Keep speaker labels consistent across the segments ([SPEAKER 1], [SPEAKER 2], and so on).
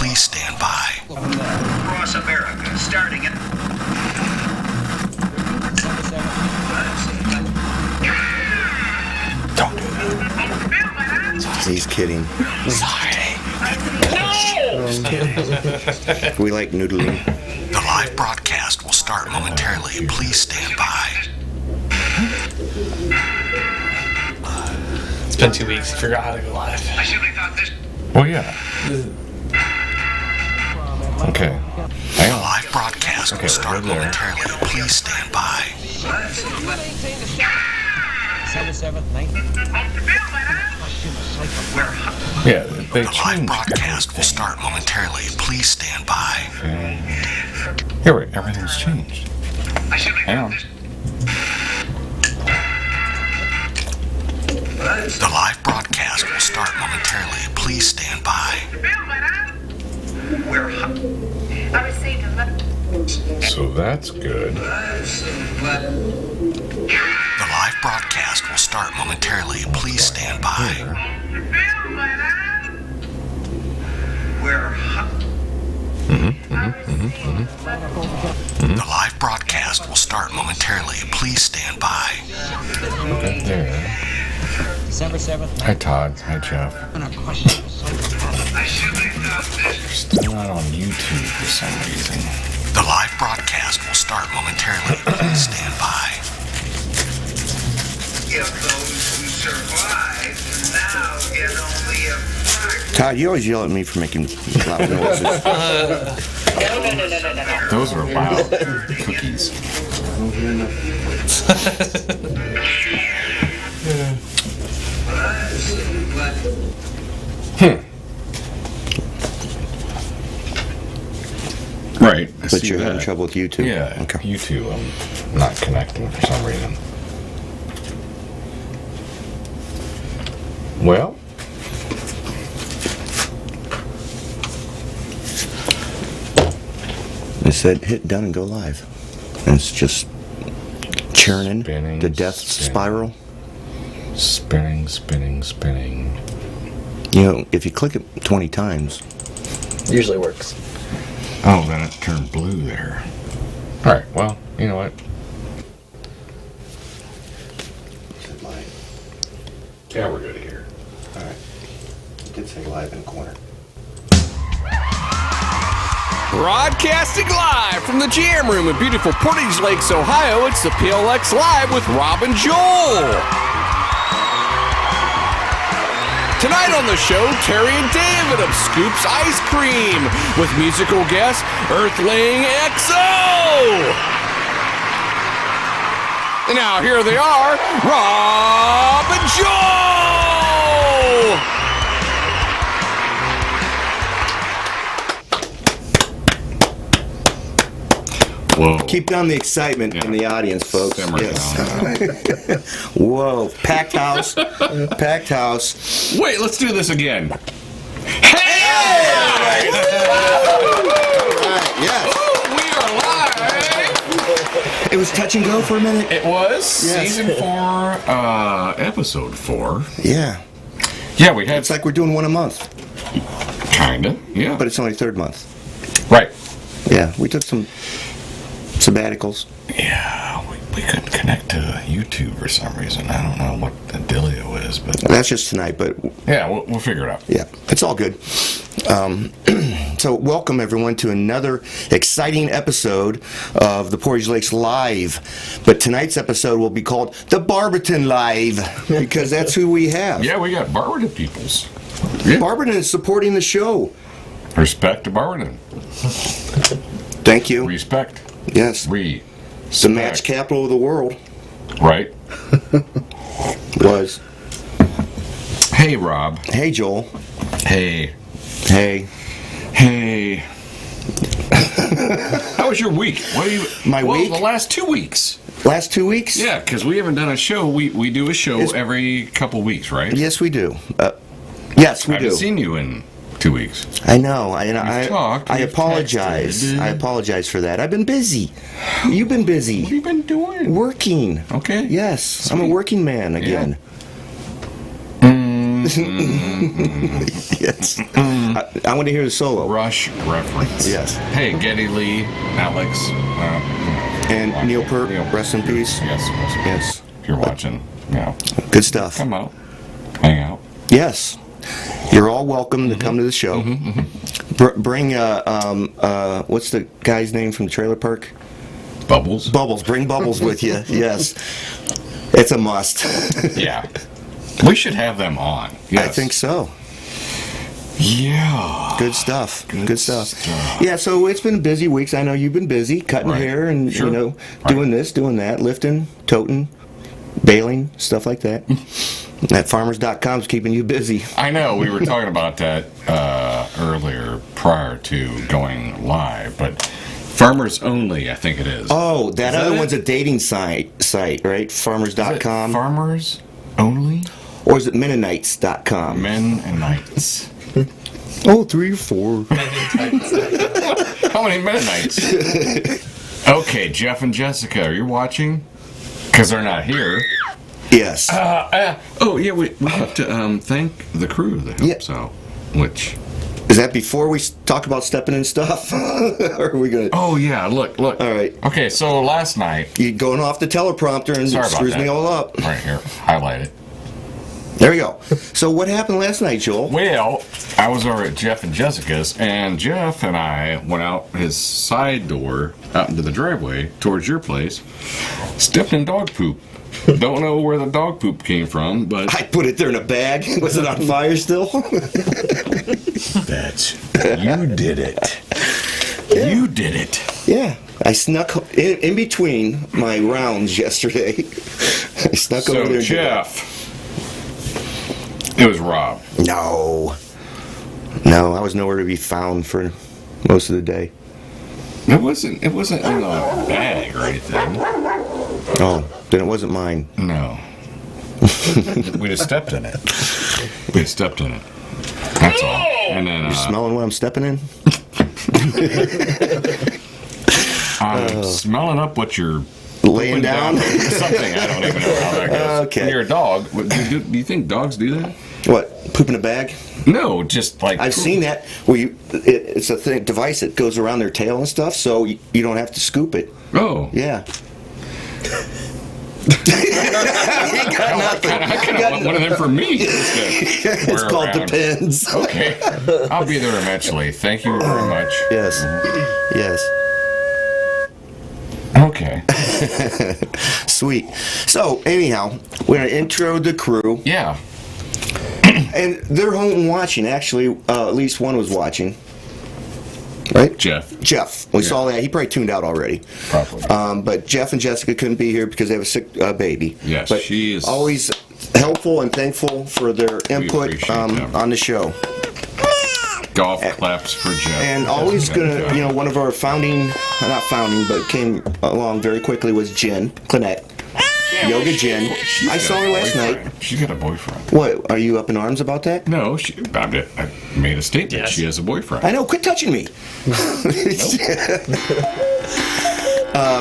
[SPEAKER 1] please stand by.
[SPEAKER 2] Across America, starting at...
[SPEAKER 3] Don't do that.
[SPEAKER 4] He's kidding.
[SPEAKER 3] Sorry.
[SPEAKER 4] We like noodling.
[SPEAKER 1] The live broadcast will start momentarily. Please stand by.
[SPEAKER 5] It's been 2 weeks. You forgot how to go live.
[SPEAKER 2] I simply thought this...
[SPEAKER 3] Well, yeah. Okay.
[SPEAKER 1] The live broadcast will start momentarily. Please stand by.
[SPEAKER 3] Yeah, they
[SPEAKER 1] The live
[SPEAKER 3] changed
[SPEAKER 1] broadcast will start momentarily. Please stand by.
[SPEAKER 3] Here, wait, everything's changed.
[SPEAKER 2] I simply
[SPEAKER 3] Hang
[SPEAKER 2] thought
[SPEAKER 3] on.
[SPEAKER 2] this...
[SPEAKER 1] The live broadcast will start momentarily. Please stand by.
[SPEAKER 2] We're...
[SPEAKER 6] I received a letter.
[SPEAKER 3] So that's good.
[SPEAKER 1] The live broadcast will start momentarily. Please stand by.
[SPEAKER 2] We're...
[SPEAKER 1] The live broadcast will start momentarily. Please stand by.
[SPEAKER 3] Okay, there.
[SPEAKER 7] December 7th.
[SPEAKER 3] Hi, Todd. Hi, Jeff.
[SPEAKER 2] I simply thought this...
[SPEAKER 3] Still not on YouTube for some reason.
[SPEAKER 1] The live broadcast will start momentarily. Please stand by.
[SPEAKER 2] If those who survive now get only a fraction...
[SPEAKER 4] Todd, you always yell at me for making loud noises.
[SPEAKER 6] No.
[SPEAKER 3] Those are loud cookies. Right. I
[SPEAKER 4] But
[SPEAKER 3] see
[SPEAKER 4] you're having
[SPEAKER 3] that.
[SPEAKER 4] trouble with YouTube?
[SPEAKER 3] Yeah,
[SPEAKER 4] Okay.
[SPEAKER 3] YouTube. I'm not connecting for some reason. Well,
[SPEAKER 4] It said hit done and go live. And it's just churning
[SPEAKER 3] Spinning,
[SPEAKER 4] the death
[SPEAKER 3] spinning.
[SPEAKER 4] spiral.
[SPEAKER 3] spinning, spinning, spinning.
[SPEAKER 4] You know, if you click it 20 times,
[SPEAKER 5] Usually works.
[SPEAKER 3] Oh, then it turned blue there. All right. Well, you know what? Yeah, we're good here.
[SPEAKER 4] all right. It did say live in the corner.
[SPEAKER 8] Broadcasting live from the Jam Room in beautiful Portage Lakes, Ohio, it's the PLX Live with Rob and Joel. Tonight on the show, Terry and David of Scoops Ice Cream with musical guest Earthling XO. And now here they are, Rob and Joel.
[SPEAKER 3] Whoa.
[SPEAKER 4] Keep down the excitement in the audience, folks.
[SPEAKER 3] Simmer down.
[SPEAKER 4] Whoa, packed house. Packed house.
[SPEAKER 3] Wait, let's do this again.
[SPEAKER 4] All right, yes.
[SPEAKER 3] We are live.
[SPEAKER 4] It was touch and go for a minute.
[SPEAKER 3] It was
[SPEAKER 4] Yes.
[SPEAKER 3] season 4, episode 4.
[SPEAKER 4] Yeah.
[SPEAKER 3] Yeah, we had
[SPEAKER 4] It's like we're doing one a month,
[SPEAKER 3] kinda. Yeah,
[SPEAKER 4] but it's only third month.
[SPEAKER 3] right.
[SPEAKER 4] Yeah, we took some sabbaticals.
[SPEAKER 3] Yeah, we couldn't connect to YouTube for some reason. I don't know what the dealio is, but
[SPEAKER 4] That's just tonight, but
[SPEAKER 3] yeah, we'll figure it out.
[SPEAKER 4] yeah, it's all good. So welcome everyone to another exciting episode of the Portage Lakes Live. But tonight's episode will be called the Barberton Live because that's who we have.
[SPEAKER 3] Yeah, we got Barberton peoples. Yeah.
[SPEAKER 4] Barberton is supporting the show.
[SPEAKER 3] Respect to Barberton.
[SPEAKER 4] Thank you.
[SPEAKER 3] Respect.
[SPEAKER 4] Yes, the match capital of the world
[SPEAKER 3] Right.
[SPEAKER 4] was.
[SPEAKER 3] Hey, Rob.
[SPEAKER 4] Hey, Joel.
[SPEAKER 3] Hey.
[SPEAKER 4] Hey.
[SPEAKER 3] Hey. How was your week? What are you?
[SPEAKER 4] My week?
[SPEAKER 3] The last 2 weeks.
[SPEAKER 4] Last 2 weeks?
[SPEAKER 3] Yeah, because we haven't done a show. We do a show every couple weeks, right?
[SPEAKER 4] Yes, we do. Yes, we
[SPEAKER 3] I haven't
[SPEAKER 4] do.
[SPEAKER 3] seen you in 2 weeks.
[SPEAKER 4] I know. I
[SPEAKER 3] talked,
[SPEAKER 4] I
[SPEAKER 3] we've
[SPEAKER 4] apologize.
[SPEAKER 3] texted.
[SPEAKER 4] I apologize for that. I've been busy. You've been
[SPEAKER 3] What have
[SPEAKER 4] busy.
[SPEAKER 3] you been doing?
[SPEAKER 4] Working.
[SPEAKER 3] Okay.
[SPEAKER 4] Yes, I'm a
[SPEAKER 3] Sweet.
[SPEAKER 4] working man again. Yes. I want to hear the solo.
[SPEAKER 3] Rush reference.
[SPEAKER 4] Yes.
[SPEAKER 3] Hey, Geddy Lee, Alex,
[SPEAKER 4] And Neil Peart, rest in peace.
[SPEAKER 3] Yes.
[SPEAKER 4] Yes.
[SPEAKER 3] If you're watching,
[SPEAKER 4] Good stuff.
[SPEAKER 3] come out, hang out.
[SPEAKER 4] Yes. You're all welcome to come to the show. Bring, what's the guy's name from the trailer park?
[SPEAKER 3] Bubbles.
[SPEAKER 4] Bubbles. Bring Bubbles with you. Yes. It's a must.
[SPEAKER 3] Yeah. We should have them on. Yes.
[SPEAKER 4] I think so.
[SPEAKER 3] Yeah.
[SPEAKER 4] Good stuff. Good stuff. Yeah, so it's been busy weeks. I know you've been busy cutting
[SPEAKER 3] Right.
[SPEAKER 4] hair and,
[SPEAKER 3] Sure.
[SPEAKER 4] doing this, doing that, lifting, toting, baling, stuff like that. That farmers.com's keeping you busy.
[SPEAKER 3] I know. We were talking about that earlier prior to going live, but Farmers Only, I think it is.
[SPEAKER 4] Oh, that
[SPEAKER 3] Is
[SPEAKER 4] other
[SPEAKER 3] it?
[SPEAKER 4] one's a dating site, right? Farmers.com.
[SPEAKER 3] Farmers Only?
[SPEAKER 4] Or is it Mennonites.com?
[SPEAKER 3] Men and Knights.
[SPEAKER 4] Oh, 3 or 4.
[SPEAKER 3] How many Mennonites? Okay, Jeff and Jessica, are you watching? Because they're not here.
[SPEAKER 4] Yes.
[SPEAKER 3] Oh, yeah, we have to thank the crew that helps out. Which...
[SPEAKER 4] Is that before we talk about stepping in stuff? Or are we going to...
[SPEAKER 3] Oh, yeah, look.
[SPEAKER 4] All right.
[SPEAKER 3] Okay, so last night...
[SPEAKER 4] You're going off the teleprompter and
[SPEAKER 3] Sorry
[SPEAKER 4] it
[SPEAKER 3] about
[SPEAKER 4] screws
[SPEAKER 3] that.
[SPEAKER 4] me all up.
[SPEAKER 3] Right here, highlight it.
[SPEAKER 4] There we go. So what happened last night, Joel?
[SPEAKER 3] Well, I was over at Jeff and Jessica's, and Jeff and I went out his side door out into the driveway towards your place, stepped in dog poop. Don't know where the dog poop came from, but...
[SPEAKER 4] I put it there in a bag. Was it on fire still?
[SPEAKER 3] You did it. You did it.
[SPEAKER 4] Yeah. I snuck in between my rounds yesterday. I snuck over
[SPEAKER 3] So,
[SPEAKER 4] there.
[SPEAKER 3] Jeff... It was Rob.
[SPEAKER 4] No, I was nowhere to be found for most of the day.
[SPEAKER 3] It wasn't in a bag or anything.
[SPEAKER 4] Oh, then it wasn't mine.
[SPEAKER 3] No. We just stepped in it. That's all. And then
[SPEAKER 4] Smelling what I'm stepping in?
[SPEAKER 3] I'm smelling up what you're
[SPEAKER 4] Laying down?
[SPEAKER 3] something. I don't even know how that goes.
[SPEAKER 4] Okay.
[SPEAKER 3] When you're a dog, do you think dogs do that?
[SPEAKER 4] What? Poop in a bag?
[SPEAKER 3] No, just like
[SPEAKER 4] I've seen that where it's a device that goes around their tail and stuff, so you don't have to scoop it.
[SPEAKER 3] Oh,
[SPEAKER 4] Yeah.
[SPEAKER 3] I kind of want one of them for me.
[SPEAKER 4] It's called Depends.
[SPEAKER 3] Okay, I'll be there eventually. Thank you very much.
[SPEAKER 4] Yes. Yes.
[SPEAKER 3] Okay.
[SPEAKER 4] Sweet. So, anyhow, we're going to intro the crew.
[SPEAKER 3] Yeah.
[SPEAKER 4] And they're home watching, actually. At least one was watching. Right? Jeff. We saw that. He probably tuned out already.
[SPEAKER 3] Probably.
[SPEAKER 4] But Jeff and Jessica couldn't be here because they have a sick baby.
[SPEAKER 3] Yes,
[SPEAKER 4] but
[SPEAKER 3] she is.
[SPEAKER 4] Always helpful and thankful for their input
[SPEAKER 3] appreciate them.
[SPEAKER 4] on the show.
[SPEAKER 3] Golf claps for Jeff.
[SPEAKER 4] And always gonna, one of our not founding, but came along very quickly was Jen Clinette. Yoga Jen. I saw her last night.
[SPEAKER 3] She's got a boyfriend.
[SPEAKER 4] What? Are you up in arms about that?
[SPEAKER 3] No, I made a statement.
[SPEAKER 5] Yes.
[SPEAKER 3] She has a boyfriend.
[SPEAKER 4] I know. Quit touching me.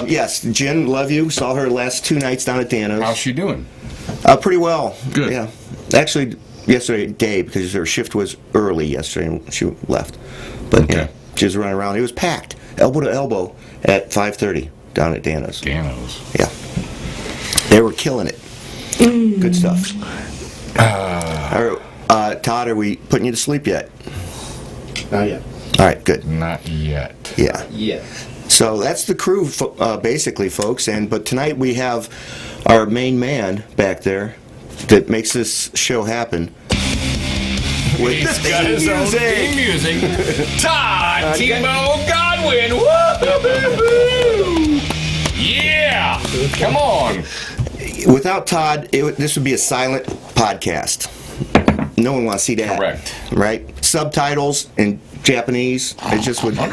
[SPEAKER 4] Yes, Jen, love you. Saw her last 2 nights down at Dano's.
[SPEAKER 3] How's she doing?
[SPEAKER 4] Pretty well.
[SPEAKER 3] Good.
[SPEAKER 4] Yeah. Actually, yesterday day because her shift was early yesterday and she left. But
[SPEAKER 3] Okay.
[SPEAKER 4] yeah, she was running around. It was packed, elbow to elbow, at 5:30 down at Dano's.
[SPEAKER 3] Dano's.
[SPEAKER 4] Yeah. They were killing it. Good stuff. All right, Todd, are we putting you to sleep yet?
[SPEAKER 5] Not yet.
[SPEAKER 4] All right, good.
[SPEAKER 3] Not yet.
[SPEAKER 4] Yeah.
[SPEAKER 5] Yeah.
[SPEAKER 4] So that's the crew, basically, folks. But tonight we have our main man back there that makes this show happen. With
[SPEAKER 3] He's
[SPEAKER 4] the
[SPEAKER 3] got his own theme music. Todd Timo Godwin. Woo-hoo-hoo-hoo. Yeah. Come on.
[SPEAKER 4] Without Todd, this would be a silent podcast. No one wants to see that.
[SPEAKER 3] Correct.
[SPEAKER 4] Right? Subtitles in Japanese, it just would not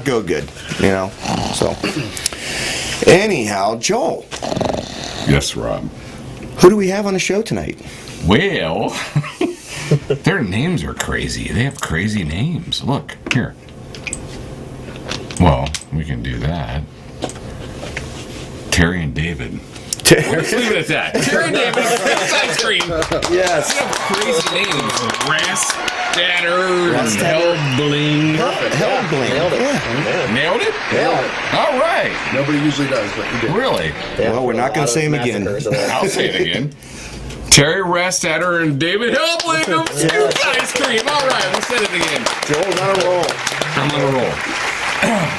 [SPEAKER 4] go good, So, anyhow, Joel,
[SPEAKER 3] Yes, Rob.
[SPEAKER 4] who do we have on the show tonight?
[SPEAKER 3] Well, their names are crazy. They have crazy names. Look, here. Well, we can do that. Terry and David. Let's leave it at that. Terry and David of Scoops Ice Cream.
[SPEAKER 4] Yes.
[SPEAKER 3] Crazy names. Rastatter, Hellbling.
[SPEAKER 4] Hellbling. Yeah.
[SPEAKER 3] Nailed it?
[SPEAKER 5] Nailed it.
[SPEAKER 3] All right.
[SPEAKER 5] Nobody usually does, but you did.
[SPEAKER 3] Really?
[SPEAKER 4] Well, we're not going to say him again.
[SPEAKER 3] I'll say it again. Terry Rastatter and David Hellbling of Scoops Ice Cream. All right, we said it again.
[SPEAKER 4] Joel's on a roll.
[SPEAKER 3] I'm on a roll.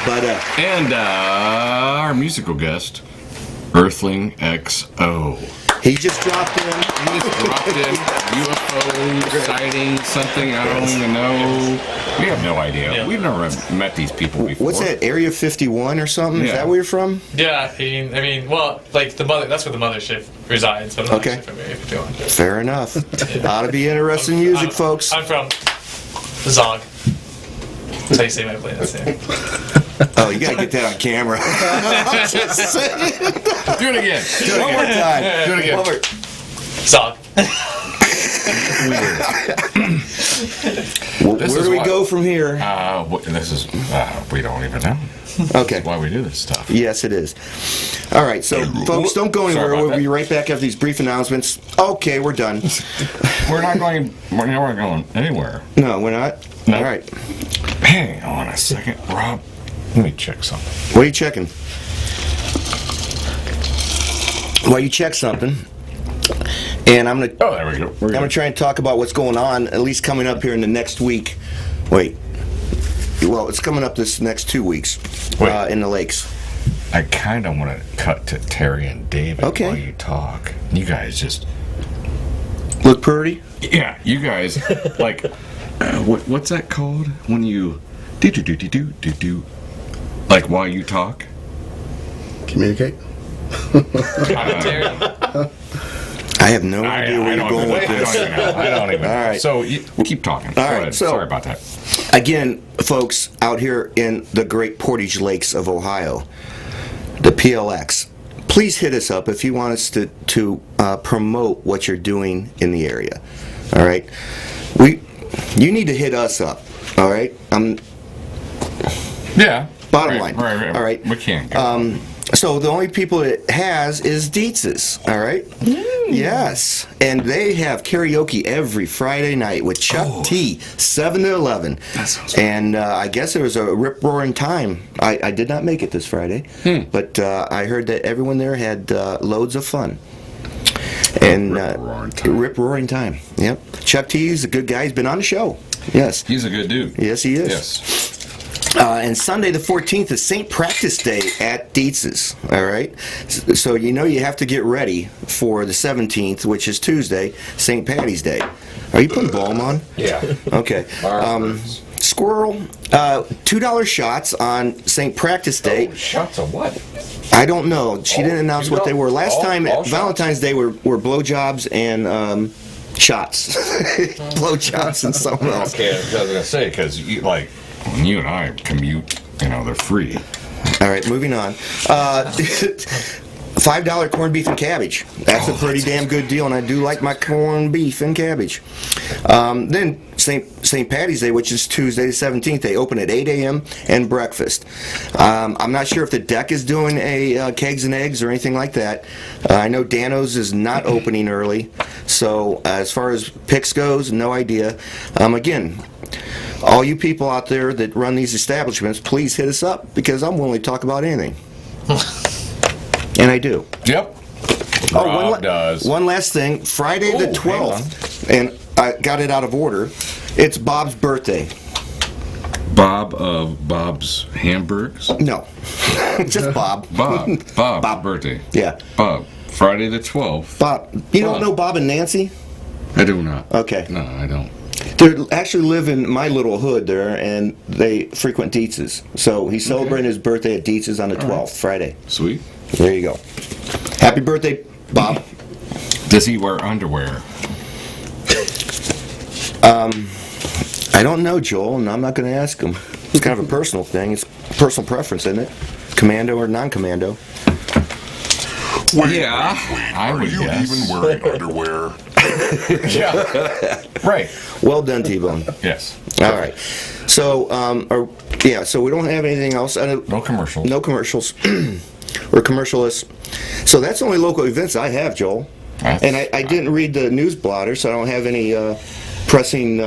[SPEAKER 4] But,
[SPEAKER 3] And our musical guest, Earthling XO.
[SPEAKER 4] he just dropped in.
[SPEAKER 3] He just dropped in UFO sighting, something, I don't even know. We have no idea. We've never met these people before.
[SPEAKER 4] What's that, Area 51 or something? Is
[SPEAKER 3] Yeah.
[SPEAKER 4] that where you're from?
[SPEAKER 9] Yeah, I mean, well, like the mother. That's where the mothership resides. But I'm not
[SPEAKER 4] Okay.
[SPEAKER 9] actually from Area 51.
[SPEAKER 4] Fair enough. Ought to be interested in music, folks.
[SPEAKER 9] I'm from Zog. That's how you say my planet's name.
[SPEAKER 4] Oh, you got to get that on camera. Just saying.
[SPEAKER 3] Do it again. Do it
[SPEAKER 4] One more
[SPEAKER 3] again.
[SPEAKER 4] time.
[SPEAKER 3] Do it again.
[SPEAKER 4] One more.
[SPEAKER 9] Zog.
[SPEAKER 4] Where
[SPEAKER 3] This
[SPEAKER 4] do
[SPEAKER 3] is
[SPEAKER 4] we
[SPEAKER 3] why-
[SPEAKER 4] go from here?
[SPEAKER 3] This is, we don't even know.
[SPEAKER 4] Okay.
[SPEAKER 3] That's why we do this stuff.
[SPEAKER 4] Yes, it is. All right, so folks, don't go
[SPEAKER 3] Sorry
[SPEAKER 4] anywhere.
[SPEAKER 3] about
[SPEAKER 4] We'll
[SPEAKER 3] that.
[SPEAKER 4] be right back after these brief announcements. Okay, we're done.
[SPEAKER 3] We're not going anywhere.
[SPEAKER 4] No, we're not.
[SPEAKER 3] No.
[SPEAKER 4] All right.
[SPEAKER 3] Hang on a second, Rob. Let me check something.
[SPEAKER 4] What are you checking? While you check something, and I'm gonna
[SPEAKER 3] Oh, there we go.
[SPEAKER 4] I'm gonna try and talk about what's going on, at least coming up here in the next week. Wait. Well, it's coming up this next 2 weeks
[SPEAKER 3] Wait.
[SPEAKER 4] in the lakes.
[SPEAKER 3] I kind of want to cut to Terry and David
[SPEAKER 4] Okay.
[SPEAKER 3] while you talk. You guys just...
[SPEAKER 4] Look pretty.
[SPEAKER 3] Yeah, you guys, like... what's that called? When you... do like while you talk?
[SPEAKER 5] Communicate.
[SPEAKER 9] Commentary.
[SPEAKER 4] I have no idea where you're going with this.
[SPEAKER 3] I don't even know.
[SPEAKER 4] All right.
[SPEAKER 3] So, keep talking.
[SPEAKER 4] All right, so-
[SPEAKER 3] Sorry about that.
[SPEAKER 4] Again, folks, out here in the Great Portage Lakes of Ohio, the PLX, please hit us up if you want us to promote what you're doing in the area. All right, you need to hit us up. All right,
[SPEAKER 3] Yeah.
[SPEAKER 4] Bottom
[SPEAKER 3] Right,
[SPEAKER 4] line.
[SPEAKER 3] Right.
[SPEAKER 4] All right.
[SPEAKER 3] We can't go.
[SPEAKER 4] So the only people it has is Dietz's, all right? Yes, and they have karaoke every Friday night with Chuck T, 7 to 11.
[SPEAKER 3] That sounds
[SPEAKER 4] And I guess it was a rip-roaring time. I did not make it this Friday, but I heard that everyone there had loads of fun. And
[SPEAKER 3] Rip-roaring time.
[SPEAKER 4] rip-roaring time. Yep. Chuck T is a good guy. He's been on the show. Yes.
[SPEAKER 3] He's a good dude.
[SPEAKER 4] Yes, he is.
[SPEAKER 3] Yes.
[SPEAKER 4] And Sunday the 14th is St. Practice Day at Dietz's, all right? So you know you have to get ready for the 17th, which is Tuesday, St. Patty's Day. Are you putting balm on?
[SPEAKER 3] Yeah.
[SPEAKER 4] Okay. Squirrel, $2 shots on St. Practice Day.
[SPEAKER 3] Shots of what?
[SPEAKER 4] I don't know. She didn't announce what they were. Last time,
[SPEAKER 3] all shots?
[SPEAKER 4] Valentine's Day were blowjobs and shots. Blowjobs and something else.
[SPEAKER 3] Okay, I was gonna say because like when you and I commute, they're free.
[SPEAKER 4] All right, moving on. $5 corned beef and cabbage. That's a pretty damn good deal, and I do like my corned beef and cabbage. Then St. Patty's Day, which is Tuesday the 17th, they open at 8 a.m. and breakfast. I'm not sure if the deck is doing a kegs and eggs or anything like that. I know Dano's is not opening early, so as far as picks goes, no idea. Again, all you people out there that run these establishments, please hit us up because I'm willing to talk about anything. And I do.
[SPEAKER 3] Yep. Rob does.
[SPEAKER 4] One last thing. Friday the
[SPEAKER 3] Oh,
[SPEAKER 4] 12th, and I got it out of order. It's Bob's birthday.
[SPEAKER 3] Bob of Bob's Hamburgs.
[SPEAKER 4] No, just Bob.
[SPEAKER 3] Bob's birthday.
[SPEAKER 4] Yeah,
[SPEAKER 3] Bob. Friday the 12th.
[SPEAKER 4] Bob. You don't
[SPEAKER 3] Bob.
[SPEAKER 4] know Bob and Nancy?
[SPEAKER 3] I do not.
[SPEAKER 4] Okay.
[SPEAKER 3] No, I don't.
[SPEAKER 4] They actually live in my little hood there, and they frequent Dietz's. So he's celebrating his birthday at Dietz's on the 12th, Friday.
[SPEAKER 3] Sweet.
[SPEAKER 4] There you go. Happy birthday, Bob.
[SPEAKER 3] Does he wear underwear?
[SPEAKER 4] I don't know, Joel, and I'm not going to ask him. It's kind of a personal thing. It's personal preference, isn't it? Commando or non-commando.
[SPEAKER 3] Yeah, I would guess.
[SPEAKER 1] Even wearing underwear?
[SPEAKER 3] Yeah. Right.
[SPEAKER 4] Well done, T-Bone.
[SPEAKER 3] Yes.
[SPEAKER 4] All right. So, so we don't have anything else.
[SPEAKER 3] No commercials.
[SPEAKER 4] No commercials. We're commercialists. So that's the only local events I have, Joel. And I didn't read the news blotter, so I don't have any pressing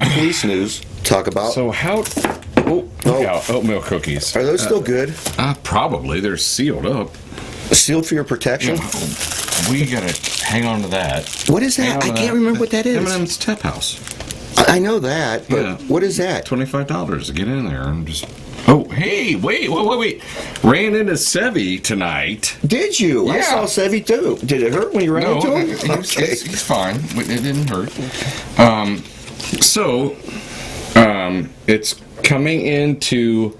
[SPEAKER 4] police news to talk about.
[SPEAKER 3] So how... Oh, look out, oatmeal cookies.
[SPEAKER 4] Are those still good?
[SPEAKER 3] Probably. They're sealed up.
[SPEAKER 4] Sealed for your protection?
[SPEAKER 3] We gotta hang on to that.
[SPEAKER 4] What is that? I can't remember what that is.
[SPEAKER 3] M&M's Tap House.
[SPEAKER 4] I know that, but what is that?
[SPEAKER 3] $25 to get in there and just... Oh, hey, wait. Ran into Sevy tonight.
[SPEAKER 4] Did you? I
[SPEAKER 3] Yeah.
[SPEAKER 4] saw Sevy too. Did it hurt when you ran into him?
[SPEAKER 3] He's fine. It didn't hurt. It's coming into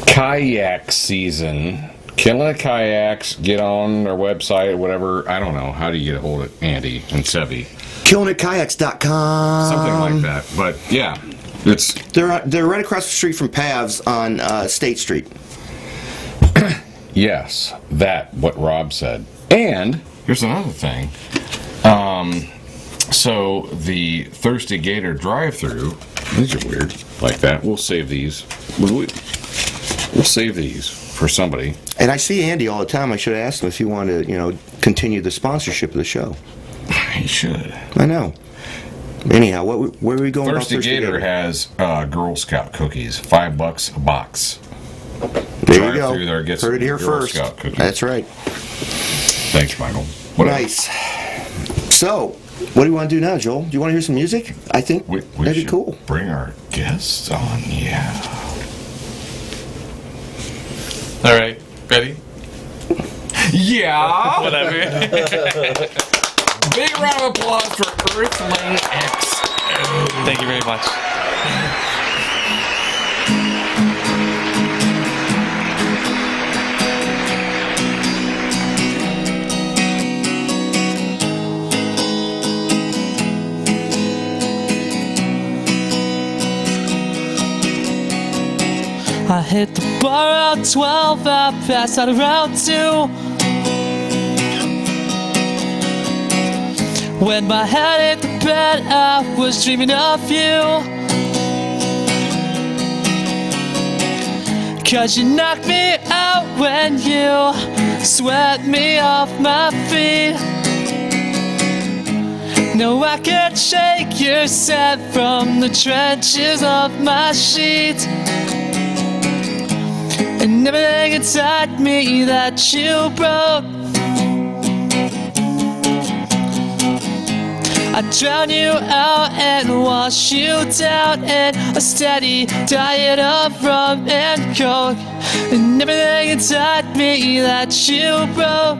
[SPEAKER 3] kayak season. Killing Kayaks, get on their website or whatever. I don't know. How do you get a hold of Andy and Sevy?
[SPEAKER 4] KillingItKayaks.com.
[SPEAKER 3] Something like that. But yeah, it's...
[SPEAKER 4] They're right across the street from Pav's on State Street.
[SPEAKER 3] Yes, what Rob said. And here's another thing. So the Thirsty Gator drive-through, these are weird, like that. We'll save these. We'll save these for somebody.
[SPEAKER 4] And I see Andy all the time. I should have asked him if he wanted to, continue the sponsorship of the show.
[SPEAKER 3] He should.
[SPEAKER 4] I know. Anyhow, where are we going?
[SPEAKER 3] Thirsty
[SPEAKER 4] about
[SPEAKER 3] Gator has Girl Scout cookies, $5 a box.
[SPEAKER 4] There you go.
[SPEAKER 3] There, get
[SPEAKER 4] Heard it here
[SPEAKER 3] Girl
[SPEAKER 4] first.
[SPEAKER 3] Scout cookies.
[SPEAKER 4] That's right.
[SPEAKER 3] Thanks, Michael. Whatever.
[SPEAKER 4] Nice. So, what do you want to do now, Joel? Do you want to hear some music? I think
[SPEAKER 3] we
[SPEAKER 4] that'd be
[SPEAKER 3] should
[SPEAKER 4] cool.
[SPEAKER 3] Bring our guests on, yeah.
[SPEAKER 9] All right, ready?
[SPEAKER 3] Yeah.
[SPEAKER 9] Whatever.
[SPEAKER 3] Big round of applause for Earthling X.
[SPEAKER 9] Thank you very much.
[SPEAKER 10] I hit the bar at 12, I passed out around 2. When my head hit the bed, I was dreaming of you. 'Cause you knocked me out when you swept me off my feet. Now I can shake your scent from the trenches of my sheet. And everything inside me that you broke, I drown you out and wash you down in a steady diet of rum and coke. And everything inside me that you broke,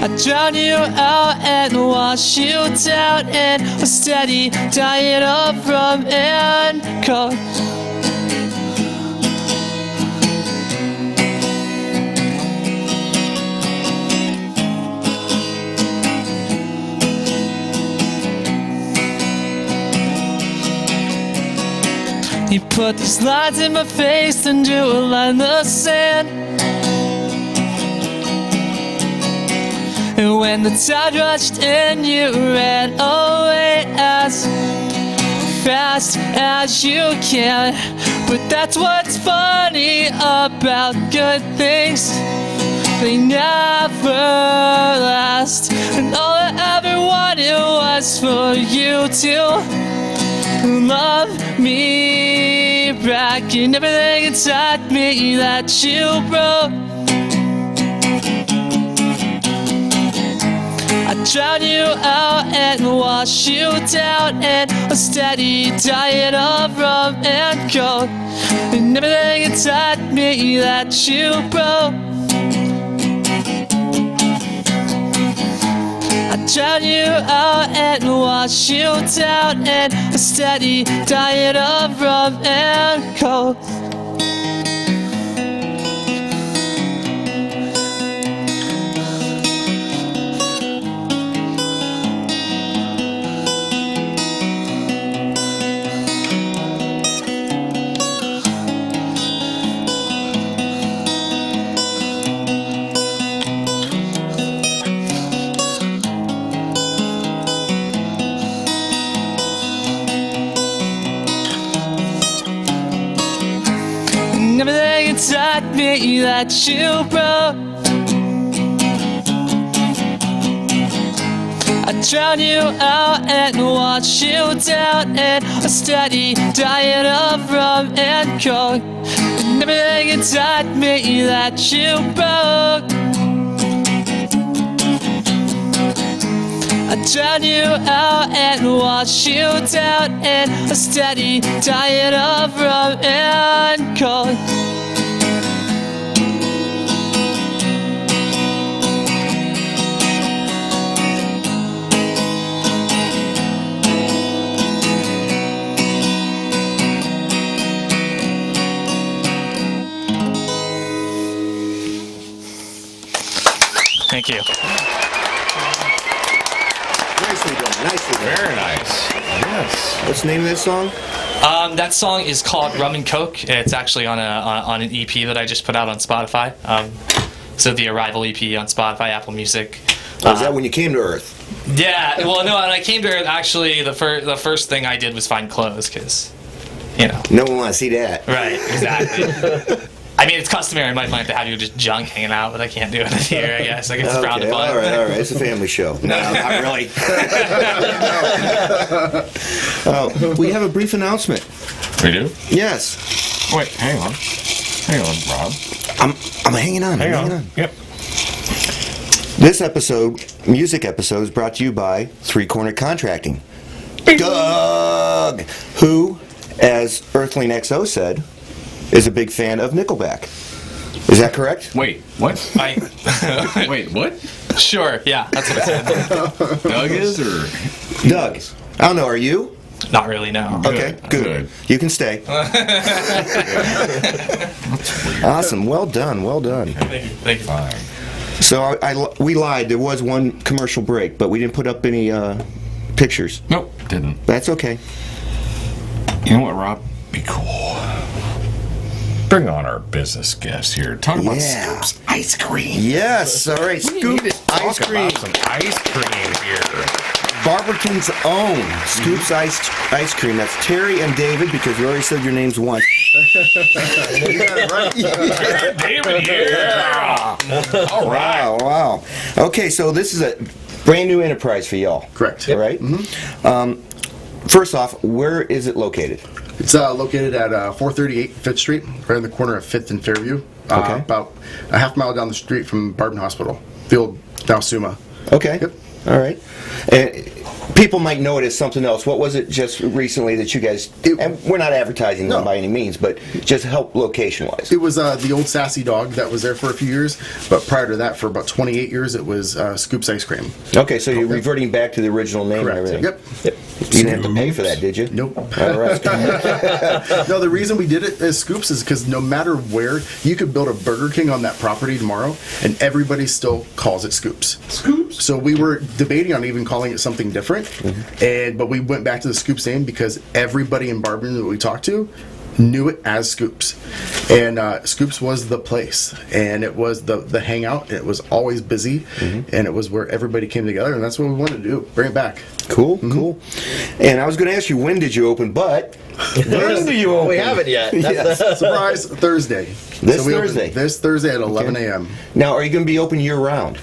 [SPEAKER 10] I drown you out and wash you down in a steady diet of rum and coke. You put these lines in my face and drew a line in the sand. And when the tide rushed in, you ran away as fast as you can. But that's what's funny about good things, they never last. And all I ever wanted was for you to love me back. And everything inside me that you broke, I drown you out and wash you down in a steady diet of rum and coke. And everything inside me that you broke, I drown you out and wash you down in a steady diet of rum and coke. and everything inside me that you broke. I drown you out and watch you down in a steady diet of rum and coke, and everything inside me that you broke. I drown you out and watch you down in a steady diet of rum and coke.
[SPEAKER 9] Thank you.
[SPEAKER 4] Nicely done. Nicely done.
[SPEAKER 3] Very nice. Yes.
[SPEAKER 4] What's the name of this song?
[SPEAKER 9] That song is called Rum and Coke. It's actually on an EP that I just put out on Spotify. So the Arrival EP on Spotify, Apple Music.
[SPEAKER 4] Was that when you came to Earth?
[SPEAKER 9] Yeah. Well, no. When I came to Earth, actually, the first thing I did was find clothes, because, you know.
[SPEAKER 4] No one wants to see that.
[SPEAKER 9] Right. Exactly. I mean, it's customary in my plant to have you just junk hanging out, but I can't do it here, I guess. Like, it's frowned upon.
[SPEAKER 4] All right. It's a family show. No, not really. We have a brief announcement.
[SPEAKER 3] We do?
[SPEAKER 4] Yes.
[SPEAKER 3] Wait, hang on. Hang on, Rob.
[SPEAKER 4] I'm hanging on.
[SPEAKER 3] Hang on. Yep.
[SPEAKER 4] This music episode, is brought to you by Three Corner Contracting. Doug, who, as Earthling XO said, is a big fan of Nickelback. Is that correct?
[SPEAKER 3] Wait, what? Wait, what?
[SPEAKER 9] Sure, yeah, that's what I said.
[SPEAKER 3] Doug is, or?
[SPEAKER 4] Doug, I don't know, are you?
[SPEAKER 9] Not really, no.
[SPEAKER 4] Okay, good. You can stay. Awesome, well done.
[SPEAKER 9] Thank you.
[SPEAKER 3] Fine.
[SPEAKER 4] So we lied, there was one commercial break, but we didn't put up any pictures.
[SPEAKER 3] Nope, didn't.
[SPEAKER 4] That's okay.
[SPEAKER 3] You know what, Rob? Be cool. Bring on our business guest here. Talk about Scoops Ice Cream.
[SPEAKER 4] Yes, all right. Scoops Ice Cream.
[SPEAKER 3] Some ice cream here.
[SPEAKER 4] Barberton's own Scoops Ice Cream. That's Terry and David, because you already said your names once.
[SPEAKER 3] David, yeah. All right.
[SPEAKER 4] Wow. Okay, so this is a brand new enterprise for y'all.
[SPEAKER 5] Correct.
[SPEAKER 4] All right?
[SPEAKER 5] Mm-hmm.
[SPEAKER 4] First off, where is it located?
[SPEAKER 5] It's located at 438 Fifth Street, right in the corner of 5th and Fairview.
[SPEAKER 4] Okay.
[SPEAKER 5] About a half mile down the street from Barton Hospital, the old now Suma.
[SPEAKER 4] Okay.
[SPEAKER 5] Yep.
[SPEAKER 4] All right. And people might know it as something else. What was it just recently that you guys... and we're not advertising them by any means, but just help location-wise.
[SPEAKER 5] It was the old Sassy Dog that was there for a few years, but prior to that, for about 28 years, it was Scoops Ice Cream.
[SPEAKER 4] Okay, so you're reverting back to the original name
[SPEAKER 5] Correct.
[SPEAKER 4] and everything.
[SPEAKER 5] Yep.
[SPEAKER 4] You didn't have to pay for that, did you?
[SPEAKER 5] Nope.
[SPEAKER 4] All right.
[SPEAKER 5] No, the reason we did it as Scoops is because no matter where, you could build a Burger King on that property tomorrow, and everybody still calls it Scoops.
[SPEAKER 3] Scoops.
[SPEAKER 5] So we were debating on even calling it something different, but we went back to the Scoops name because everybody in Barberton that we talked to knew it as Scoops, and Scoops was the place, and it was the hangout, and it was always busy, and it was where everybody came together, and that's what we wanted to do, bring it back.
[SPEAKER 4] Cool. And I was going to ask you, when did you open, but when do you open?
[SPEAKER 11] We haven't yet.
[SPEAKER 4] Yes.
[SPEAKER 5] Surprise, Thursday.
[SPEAKER 4] This
[SPEAKER 5] we
[SPEAKER 4] Thursday?
[SPEAKER 5] open this Thursday at 11 a.m.
[SPEAKER 4] Now, are you going to be open year-round?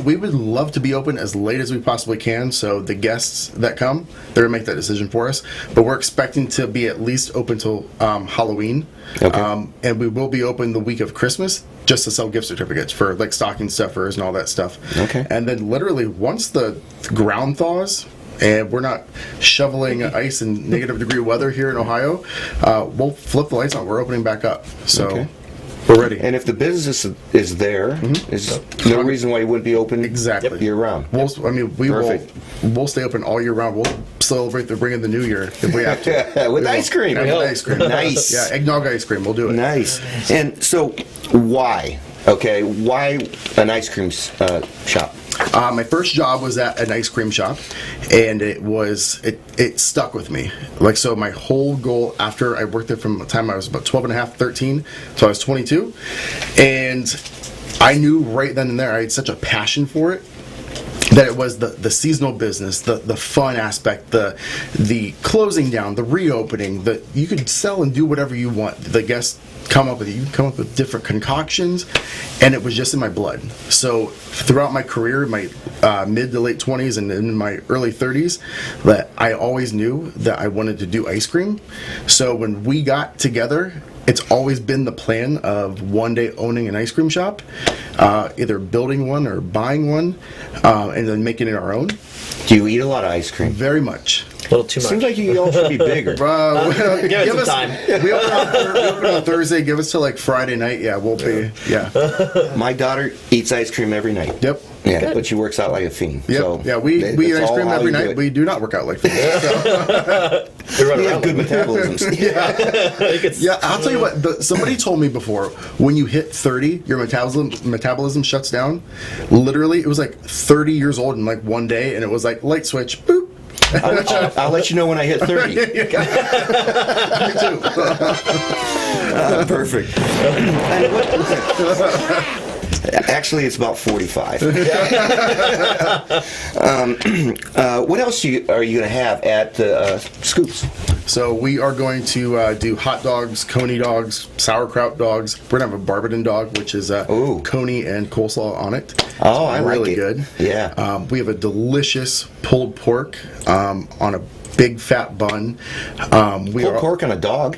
[SPEAKER 5] We would love to be open as late as we possibly can, so the guests that come, they're going to make that decision for us. But we're expecting to be at least open till Halloween.
[SPEAKER 4] Okay.
[SPEAKER 5] And we will be open the week of Christmas just to sell gift certificates for like stocking stuffers and all that stuff.
[SPEAKER 4] Okay.
[SPEAKER 5] And then literally once the ground thaws, and we're not shoveling ice in negative degree weather here in Ohio, we'll flip the lights on. We're opening back up. So
[SPEAKER 4] Okay.
[SPEAKER 5] we're ready.
[SPEAKER 4] And if the business is there, is no reason why you wouldn't be open
[SPEAKER 5] Exactly.
[SPEAKER 4] year-round.
[SPEAKER 5] We'll
[SPEAKER 4] Perfect.
[SPEAKER 5] stay open all year round. We'll celebrate the bring of the new year if we have to.
[SPEAKER 4] With ice cream.
[SPEAKER 5] Yeah, with ice cream.
[SPEAKER 4] Nice.
[SPEAKER 5] Yeah, eggnog ice cream. We'll do it.
[SPEAKER 4] Nice. And so, why? Okay, why an ice cream shop?
[SPEAKER 5] My first job was at an ice cream shop, and it stuck with me. Like, so my whole goal after I worked there from the time I was about 12 and a half, 13, so I was 22, and I knew right then and there I had such a passion for it. that it was the seasonal business, the fun aspect, the closing down, the reopening, that you could sell and do whatever you want. The guests you come up with different concoctions, and it was just in my blood. So throughout my career, my mid to late 20s and in my early 30s, that I always knew that I wanted to do ice cream. So when we got together, it's always been the plan of one day owning an ice cream shop, either building one or buying one, and then making it our own.
[SPEAKER 4] Do you eat a lot of ice cream?
[SPEAKER 5] Very much.
[SPEAKER 11] A little too much.
[SPEAKER 4] Seems like you all should be bigger.
[SPEAKER 11] Give it some time.
[SPEAKER 5] We open on Thursday. Give us till like Friday night. Yeah, we'll be. Yeah.
[SPEAKER 4] My daughter eats ice cream every night.
[SPEAKER 5] Yep.
[SPEAKER 4] Yeah, but she works out like a fiend.
[SPEAKER 5] Yep.
[SPEAKER 4] So
[SPEAKER 5] yeah, we eat ice cream every night.
[SPEAKER 4] It.
[SPEAKER 5] We do not work out like fiends.
[SPEAKER 4] We have good metabolisms.
[SPEAKER 5] Yeah, I'll tell you what. Somebody told me before, when you hit 30, your metabolism shuts down. Literally, it was like 30 years old in like one day, and it was like light switch, boop.
[SPEAKER 4] I'll let you know when I hit 30.
[SPEAKER 5] Me too.
[SPEAKER 4] Perfect. Actually, it's about 45. What else are you going to have at Scoops?
[SPEAKER 5] So we are going to do hot dogs, coney dogs, sauerkraut dogs. We're going to have a Barberton dog, which is coney and coleslaw on it.
[SPEAKER 4] Oh, I like
[SPEAKER 5] really
[SPEAKER 4] it.
[SPEAKER 5] Good.
[SPEAKER 4] Yeah.
[SPEAKER 5] We have a delicious pulled pork on a big fat bun.
[SPEAKER 4] Pulled pork on a dog?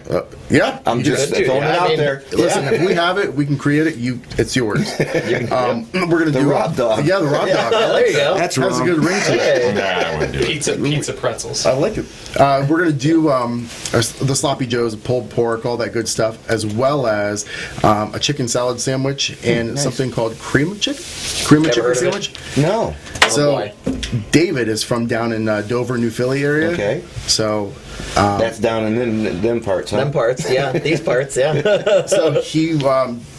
[SPEAKER 5] Yeah.
[SPEAKER 4] I'm just throwing it out there.
[SPEAKER 5] Listen, if we have it, we can create it. It's yours. We're going to do
[SPEAKER 4] Rob dog.
[SPEAKER 5] Yeah, the Rob dog.
[SPEAKER 11] There you go.
[SPEAKER 4] That's
[SPEAKER 5] a good ring to it.
[SPEAKER 3] Nah, I wouldn't do it.
[SPEAKER 9] Pizza pretzels.
[SPEAKER 5] I like it. We're going to do the Sloppy Joes, pulled pork, all that good stuff, as well as a chicken salad sandwich and something called cream of chicken
[SPEAKER 11] heard of
[SPEAKER 5] sandwich.
[SPEAKER 4] No.
[SPEAKER 5] So David is from down in Dover, New Philly area.
[SPEAKER 4] Okay.
[SPEAKER 5] So
[SPEAKER 4] that's down in them parts, huh?
[SPEAKER 11] Them parts, yeah. These parts, yeah.
[SPEAKER 5] so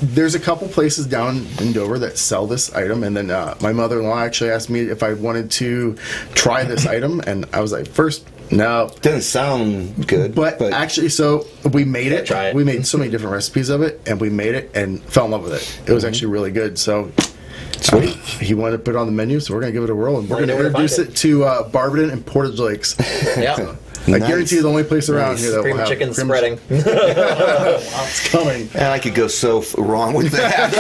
[SPEAKER 5] there's a couple places down in Dover that sell this item, and then my mother-in-law actually asked me if I wanted to try this item, and I was like, first, no.
[SPEAKER 4] Doesn't sound good.
[SPEAKER 5] But actually, so we made it.
[SPEAKER 11] Try it.
[SPEAKER 5] We made so many different recipes of it, and we made it and fell in love with it. It was actually really good. So
[SPEAKER 4] Sweet.
[SPEAKER 5] He wanted to put it on the menu, so we're going to give it a whirl, and we're going to
[SPEAKER 11] Where to
[SPEAKER 5] introduce
[SPEAKER 11] find
[SPEAKER 5] it to Barberton and Portage Lakes.
[SPEAKER 11] Yeah.
[SPEAKER 5] I guarantee you the only place around here that
[SPEAKER 11] Cream
[SPEAKER 5] will have
[SPEAKER 11] chicken
[SPEAKER 5] cream
[SPEAKER 11] spreading.
[SPEAKER 5] It's coming.
[SPEAKER 4] And I could go so wrong with that.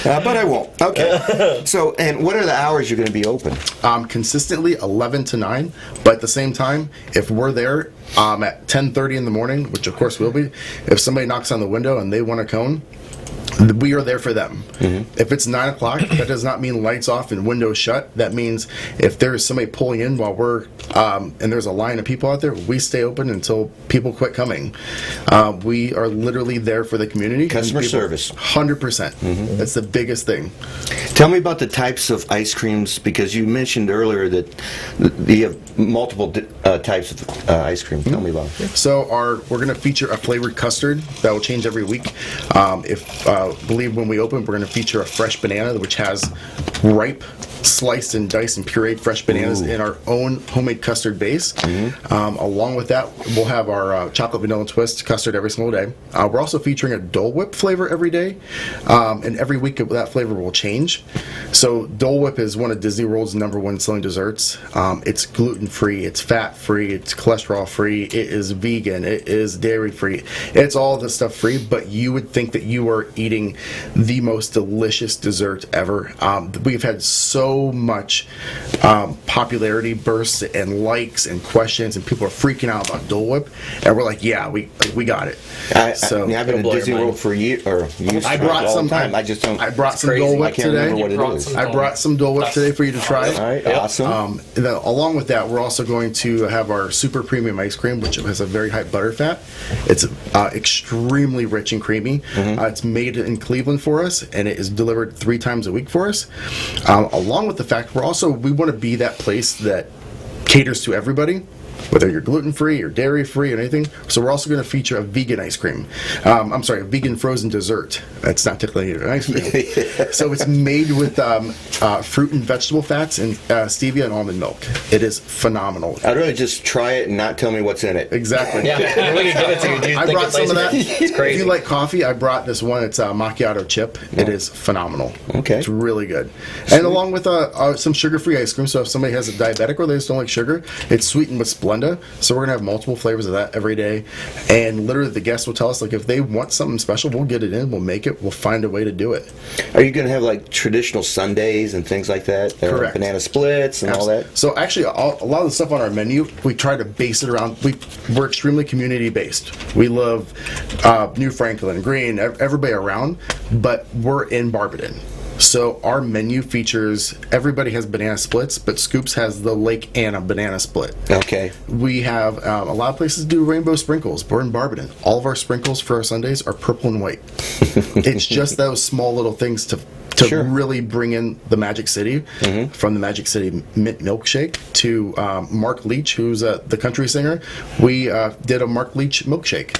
[SPEAKER 4] But I won't. Okay. So, and what are the hours you're going to be open?
[SPEAKER 5] Consistently 11 to 9, but at the same time, if we're there at 10:30 in the morning, which of course we'll be, if somebody knocks on the window and they want a cone, we are there for them. Mm-hmm. If it's 9 o'clock, that does not mean lights off and windows shut. That means if there is somebody pulling in while we're and there's a line of people out there, we stay open until people quit coming. We are literally there for the community.
[SPEAKER 4] Customer service.
[SPEAKER 5] 100%.
[SPEAKER 4] Mm-hmm.
[SPEAKER 5] That's the biggest thing.
[SPEAKER 4] Tell me about the types of ice creams, because you mentioned earlier that you have multiple types of ice cream. Tell me about it.
[SPEAKER 5] So we're going to feature a flavored custard that will change every week. Believe when we open, we're going to feature a fresh banana, which has ripe, sliced and diced and pureed fresh bananas in our own homemade custard base. Mm-hmm. Along with that, we'll have our chocolate vanilla twist custard every single day. We're also featuring a Dole Whip flavor every day, and every week that flavor will change. So Dole Whip is one of Disney World's #1 selling desserts. It's gluten-free, it's fat-free, it's cholesterol-free, it is vegan, it is dairy-free. It's all this stuff free, but you would think that you are eating the most delicious dessert ever. We've had so much popularity bursts and likes and questions, and people are freaking out about Dole Whip, and we're like, yeah, we got it.
[SPEAKER 4] I've been in Disney World for years.
[SPEAKER 5] I brought some. I brought some Dole Whip today. I brought some Dole Whip today for you to try.
[SPEAKER 4] All right, awesome.
[SPEAKER 5] Along with that, we're also going to have our super premium ice cream, which has a very high butter fat. It's extremely rich and creamy. Mm-hmm. It's made in Cleveland for us, and it is delivered 3 times a week for us. Along with the fact we want to be that place that caters to everybody. whether you're gluten-free or dairy-free or anything. So we're also going to feature a vegan ice cream. I'm sorry, a vegan frozen dessert. That's not technically an ice cream. So it's made with fruit and vegetable fats and stevia and almond milk. It is phenomenal.
[SPEAKER 4] I'd rather just try it and not tell me what's in it.
[SPEAKER 5] Exactly.
[SPEAKER 11] Yeah, when you give it to you, you
[SPEAKER 5] I
[SPEAKER 11] think
[SPEAKER 5] brought
[SPEAKER 11] it's
[SPEAKER 5] some of
[SPEAKER 11] ice
[SPEAKER 5] that.
[SPEAKER 11] cream. It's crazy.
[SPEAKER 5] If you like coffee, I brought this one. It's a macchiato chip. It is phenomenal.
[SPEAKER 4] Okay.
[SPEAKER 5] It's really good. And along with some sugar-free ice cream, so if somebody has a diabetic or they just don't like sugar, it's sweetened with Splenda. So we're going to have multiple flavors of that every day. And literally the guests will tell us, like, if they want something special, we'll get it in, we'll make it, we'll find a way to do it.
[SPEAKER 4] Are you going to have like traditional sundaes and things like that?
[SPEAKER 5] Correct.
[SPEAKER 4] Banana splits and all that?
[SPEAKER 5] So actually, a lot of the stuff on our menu, we try to base it around, we're extremely community-based. We love New Franklin, Green, everybody around, but we're in Barberton. So our menu features, everybody has banana splits, but Scoops has the Lake Anna banana split.
[SPEAKER 4] Okay.
[SPEAKER 5] We have a lot of places do rainbow sprinkles. We're in Barberton. All of our sprinkles for our Sundays are purple and white. It's just those small little things to
[SPEAKER 4] Sure.
[SPEAKER 5] really bring in the Magic City, from the Magic City Mint Milkshake to Mark Leach, who's the country singer. We did a Mark Leach milkshake.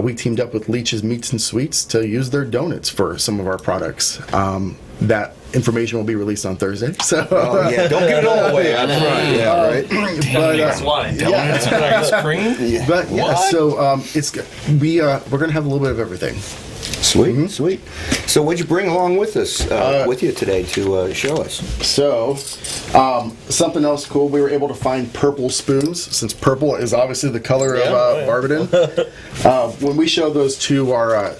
[SPEAKER 5] We teamed up with Leach's Meats and Sweets to use their donuts for some of our products. That information will be released on Thursday. So
[SPEAKER 4] Yeah, don't give it all away up front. Yeah, right.
[SPEAKER 9] That's why.
[SPEAKER 8] Ice cream?
[SPEAKER 5] But yeah, so it's we're gonna have a little bit of everything.
[SPEAKER 4] Sweet, sweet. So what'd you bring along with us, with you today to show us?
[SPEAKER 5] So, something else cool, we were able to find purple spoons, since purple is obviously the color of Barberton. When we showed those to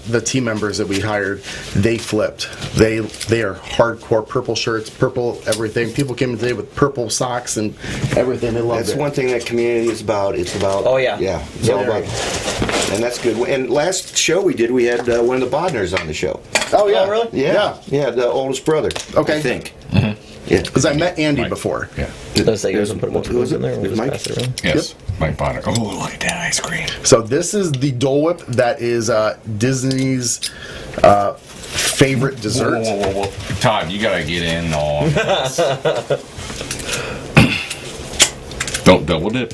[SPEAKER 5] the team members that we hired, they flipped. They are hardcore purple shirts, purple everything. People came in today with purple socks and everything. They loved it.
[SPEAKER 4] That's one thing that community is about. It's about,
[SPEAKER 11] Oh, yeah.
[SPEAKER 4] yeah, it's all about, and that's good. And last show we did, we had one of the Bodners on the show.
[SPEAKER 5] Oh yeah,
[SPEAKER 11] Oh, really?
[SPEAKER 4] Yeah, the oldest brother.
[SPEAKER 5] Okay.
[SPEAKER 4] I think. Yeah,
[SPEAKER 5] because I met Andy before.
[SPEAKER 8] Yeah.
[SPEAKER 11] Let's say you guys put
[SPEAKER 4] Who was
[SPEAKER 11] multiple in there.
[SPEAKER 4] it?
[SPEAKER 11] We'll just
[SPEAKER 4] Mike?
[SPEAKER 11] pass it around.
[SPEAKER 8] Yes. Mike Bonner. Oh, like that ice cream.
[SPEAKER 5] So this is the Dole Whip. That is Disney's favorite dessert.
[SPEAKER 8] Whoa. Todd, you gotta get in on this. Don't double dip.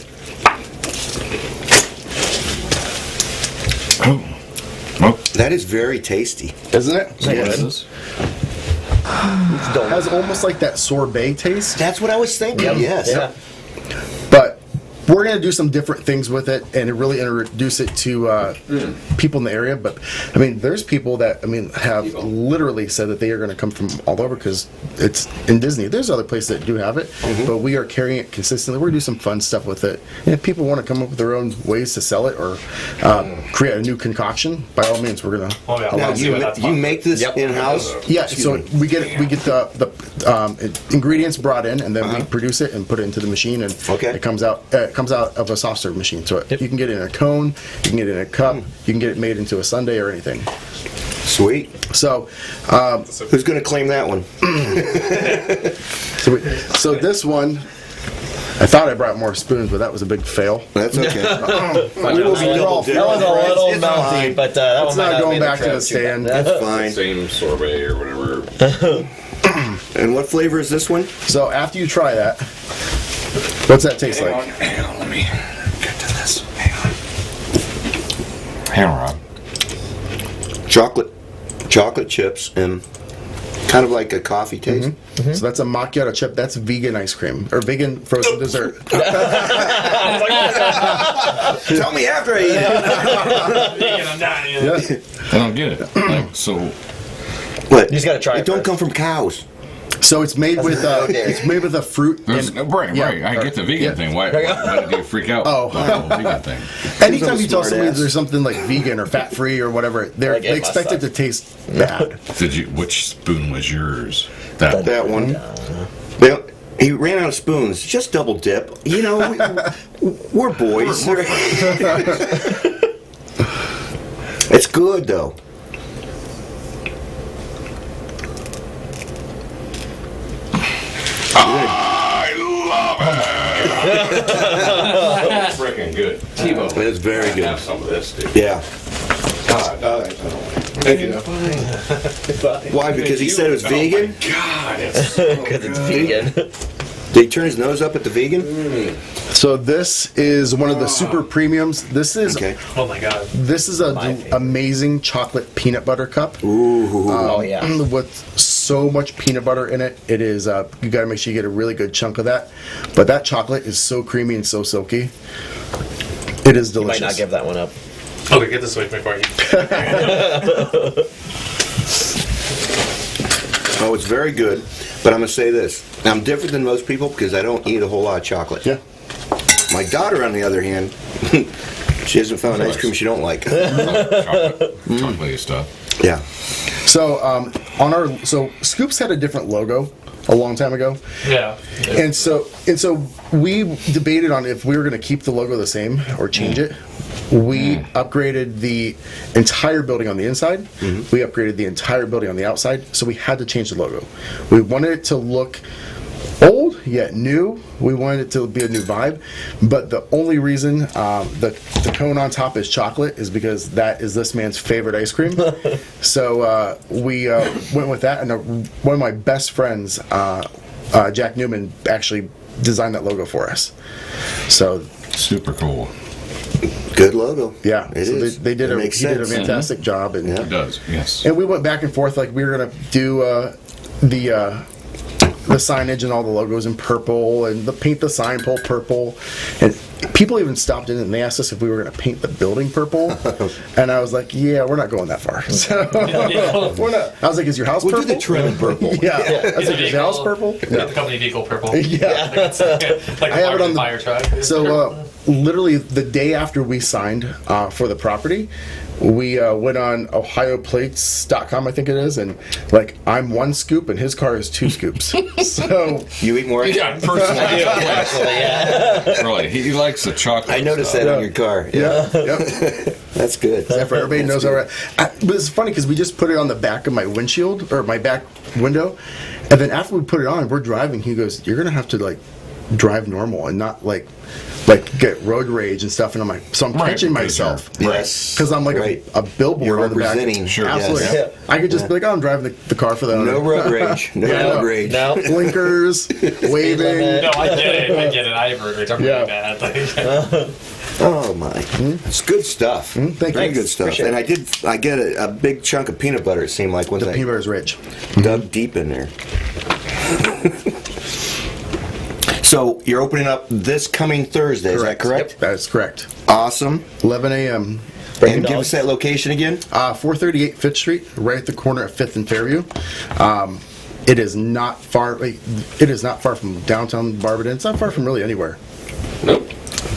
[SPEAKER 8] Oh,
[SPEAKER 4] that is very tasty.
[SPEAKER 5] Isn't it?
[SPEAKER 8] yes.
[SPEAKER 5] Has almost like that sorbet taste.
[SPEAKER 4] That's what I was thinking. Yes.
[SPEAKER 11] Yeah.
[SPEAKER 5] But we're going to do some different things with it and really introduce it to people in the area. But, I mean, there's people that, have literally said that they are going to come from all over because it's in Disney. There's other places that do have it, but we are carrying it consistently. We're going to do some fun stuff with it. And if people want to come up with their own ways to sell it or create a new concoction, by all means, we're going to allow
[SPEAKER 4] Now,
[SPEAKER 5] you.
[SPEAKER 4] you make this in-house?
[SPEAKER 5] Yeah, so we get the ingredients brought in, and then we produce it and put it into the machine, and it comes out of a soft serve machine. So you can get it in a cone, you can get it in a cup, you can get it made into a sundae or anything.
[SPEAKER 4] Sweet.
[SPEAKER 5] So
[SPEAKER 4] who's going to claim that one?
[SPEAKER 5] so this one, I thought I brought more spoons, but that was a big fail.
[SPEAKER 4] That's okay.
[SPEAKER 5] We will be double
[SPEAKER 11] That was a little
[SPEAKER 4] It's
[SPEAKER 11] mouthy,
[SPEAKER 4] fine.
[SPEAKER 11] but that
[SPEAKER 5] It's
[SPEAKER 11] one might
[SPEAKER 5] not going
[SPEAKER 11] be
[SPEAKER 5] back to the
[SPEAKER 11] trip.
[SPEAKER 5] stand.
[SPEAKER 4] That's fine.
[SPEAKER 3] Same sorbet or whatever.
[SPEAKER 4] And what flavor is this one?
[SPEAKER 5] So after you try that, what's that taste like?
[SPEAKER 8] Hang on, let me get to this. Hang on, Rob.
[SPEAKER 4] Chocolate chips and kind of like a coffee taste.
[SPEAKER 5] So that's a macchiato chip. That's vegan ice cream or vegan frozen dessert.
[SPEAKER 4] Tell me after I eat it.
[SPEAKER 8] I don't get it. Like, so,
[SPEAKER 4] What?
[SPEAKER 11] You just gotta try
[SPEAKER 4] It
[SPEAKER 11] it
[SPEAKER 4] don't
[SPEAKER 11] first.
[SPEAKER 4] come from cows.
[SPEAKER 5] So it's made with a fruit.
[SPEAKER 8] there's,
[SPEAKER 5] and-
[SPEAKER 8] right.
[SPEAKER 5] yeah,
[SPEAKER 8] I get the vegan thing. Why did you freak out?
[SPEAKER 5] Oh.
[SPEAKER 8] The whole vegan thing.
[SPEAKER 5] Anytime you tell
[SPEAKER 4] smart
[SPEAKER 5] somebody
[SPEAKER 4] ass.
[SPEAKER 5] there's something like vegan or fat free or whatever, they
[SPEAKER 11] Like it
[SPEAKER 5] expect it
[SPEAKER 11] must
[SPEAKER 5] to taste bad.
[SPEAKER 8] Which spoon was yours? That
[SPEAKER 4] That one. Well, he ran out of spoons. Just double dip. You know, we're boys. It's good though.
[SPEAKER 3] That's freaking good.
[SPEAKER 4] It's very good.
[SPEAKER 3] Have some of this, dude.
[SPEAKER 4] Yeah.
[SPEAKER 3] Thank you.
[SPEAKER 4] Why? Because he said it was vegan?
[SPEAKER 3] God, it's
[SPEAKER 11] Because it's vegan.
[SPEAKER 4] Did he turn his nose up at the vegan?
[SPEAKER 5] So this is one of the super premiums. This is
[SPEAKER 9] Oh my god.
[SPEAKER 5] this is an amazing chocolate peanut butter cup.
[SPEAKER 4] Ooh.
[SPEAKER 11] Oh yeah.
[SPEAKER 5] With so much peanut butter in it. It is you got to make sure you get a really good chunk of that. But that chocolate is so creamy and so silky. It is
[SPEAKER 11] You
[SPEAKER 5] delicious.
[SPEAKER 11] might not give that one up.
[SPEAKER 9] Okay, get this away from me for you.
[SPEAKER 4] Oh, it's very good. But I'm going to say this. I'm different than most people because I don't eat a whole lot of chocolate.
[SPEAKER 5] Yeah.
[SPEAKER 4] My daughter, on the other hand, she hasn't found ice cream she don't like.
[SPEAKER 3] Chocolatey stuff.
[SPEAKER 4] Yeah.
[SPEAKER 5] So so Scoops had a different logo a long time ago.
[SPEAKER 9] Yeah.
[SPEAKER 5] And so we debated on if we were going to keep the logo the same or change it. We upgraded the entire building on the inside. We upgraded the entire building on the outside. So we had to change the logo. We wanted it to look old yet new. We wanted it to be a new vibe. But the only reason the cone on top is chocolate is because that is this man's favorite ice cream. So we went with that. And one of my best friends, Jack Newman, actually designed that logo for us. So
[SPEAKER 3] Super cool.
[SPEAKER 4] Good logo.
[SPEAKER 5] yeah,
[SPEAKER 4] It
[SPEAKER 5] so
[SPEAKER 4] is.
[SPEAKER 5] He did
[SPEAKER 4] It
[SPEAKER 5] a
[SPEAKER 4] makes sense.
[SPEAKER 5] fantastic job, and
[SPEAKER 3] It does, yes.
[SPEAKER 5] and we went back and forth like we were gonna do the signage and all the logos in purple and paint the sign pole purple, and people even stopped in and they asked us if we were gonna paint the building purple, and I was like, yeah, we're not going that far. So we're not. I was like, is your house
[SPEAKER 4] We'll
[SPEAKER 5] purple?
[SPEAKER 4] do the trim in purple.
[SPEAKER 5] Yeah. I was like, is your house purple?
[SPEAKER 9] Get the company vehicle purple.
[SPEAKER 5] Yeah.
[SPEAKER 9] Like
[SPEAKER 5] I have it on the
[SPEAKER 9] fire truck.
[SPEAKER 5] So literally the day after we signed for the property, we went on ohioplates.com, I think it is, and like I'm 1 scoop and his car is 2 scoops. So
[SPEAKER 4] You eat more?
[SPEAKER 3] Yeah, personally.
[SPEAKER 11] Actually, yeah.
[SPEAKER 3] Really, he likes the chocolate.
[SPEAKER 4] I noticed
[SPEAKER 3] stuff.
[SPEAKER 4] that on your car.
[SPEAKER 5] yeah, yep.
[SPEAKER 4] That's good.
[SPEAKER 5] If everybody knows all right. But it's funny because we just put it on the back of my windshield or my back window, and then after we put it on, we're driving. He goes, "You're gonna have to like drive normal and not like get road rage and stuff." And I'm like, so I'm
[SPEAKER 3] Right,
[SPEAKER 5] catching
[SPEAKER 3] because
[SPEAKER 5] myself.
[SPEAKER 4] Yes.
[SPEAKER 5] Because I'm like
[SPEAKER 4] Right.
[SPEAKER 5] a billboard
[SPEAKER 4] You're
[SPEAKER 5] on the back.
[SPEAKER 4] representing.
[SPEAKER 3] Sure.
[SPEAKER 5] Absolutely.
[SPEAKER 4] Yes.
[SPEAKER 5] I could just be like, oh, I'm driving the car for the owner.
[SPEAKER 4] No road rage. No
[SPEAKER 5] Yeah,
[SPEAKER 4] road
[SPEAKER 5] no.
[SPEAKER 4] rage.
[SPEAKER 11] No.
[SPEAKER 5] Blinkers, waving.
[SPEAKER 9] No, I get it. I have road rage. I'm
[SPEAKER 5] Yeah.
[SPEAKER 9] really bad. Like,
[SPEAKER 4] Oh my! It's good stuff.
[SPEAKER 5] Thank you.
[SPEAKER 4] Very good stuff.
[SPEAKER 11] Appreciate
[SPEAKER 4] And I get a big chunk of peanut butter. It seemed like once
[SPEAKER 5] The
[SPEAKER 4] I
[SPEAKER 5] peanut butter is rich.
[SPEAKER 4] dug deep in there. So you're opening up this coming Thursday. Is that correct?
[SPEAKER 5] That is correct.
[SPEAKER 4] Awesome.
[SPEAKER 5] 11 a.m.
[SPEAKER 11] Bring
[SPEAKER 4] And
[SPEAKER 11] the
[SPEAKER 4] give
[SPEAKER 11] dogs.
[SPEAKER 4] us that location again.
[SPEAKER 5] 438 Fifth Street, right at the corner of 5th and Fairview. It is not far. It is not far from downtown Barberton. It's not far from really anywhere.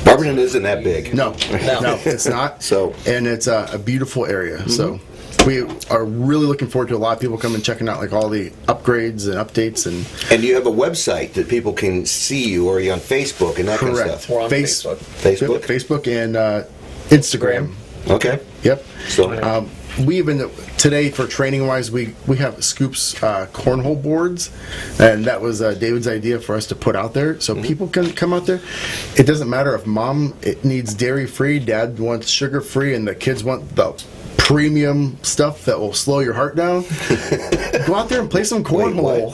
[SPEAKER 4] Barberton isn't that big.
[SPEAKER 5] No, it's not.
[SPEAKER 4] So-
[SPEAKER 5] and it's a beautiful area. So we are really looking forward to a lot of people coming and checking out like all the upgrades and updates
[SPEAKER 4] And you have a website that people can see you, or are you on Facebook and that kind of
[SPEAKER 5] correct.
[SPEAKER 4] stuff?
[SPEAKER 11] We're on
[SPEAKER 5] Face-
[SPEAKER 11] Facebook.
[SPEAKER 4] Facebook.
[SPEAKER 5] Facebook and Instagram.
[SPEAKER 4] Okay.
[SPEAKER 5] Yep.
[SPEAKER 4] So
[SPEAKER 5] We even today for training wise we have Scoops cornhole boards, and that was David's idea for us to put out there so people can come out there. It doesn't matter if mom it needs dairy free, dad wants sugar free, and the kids want the premium stuff that will slow your heart down. Go out there and play some cornhole.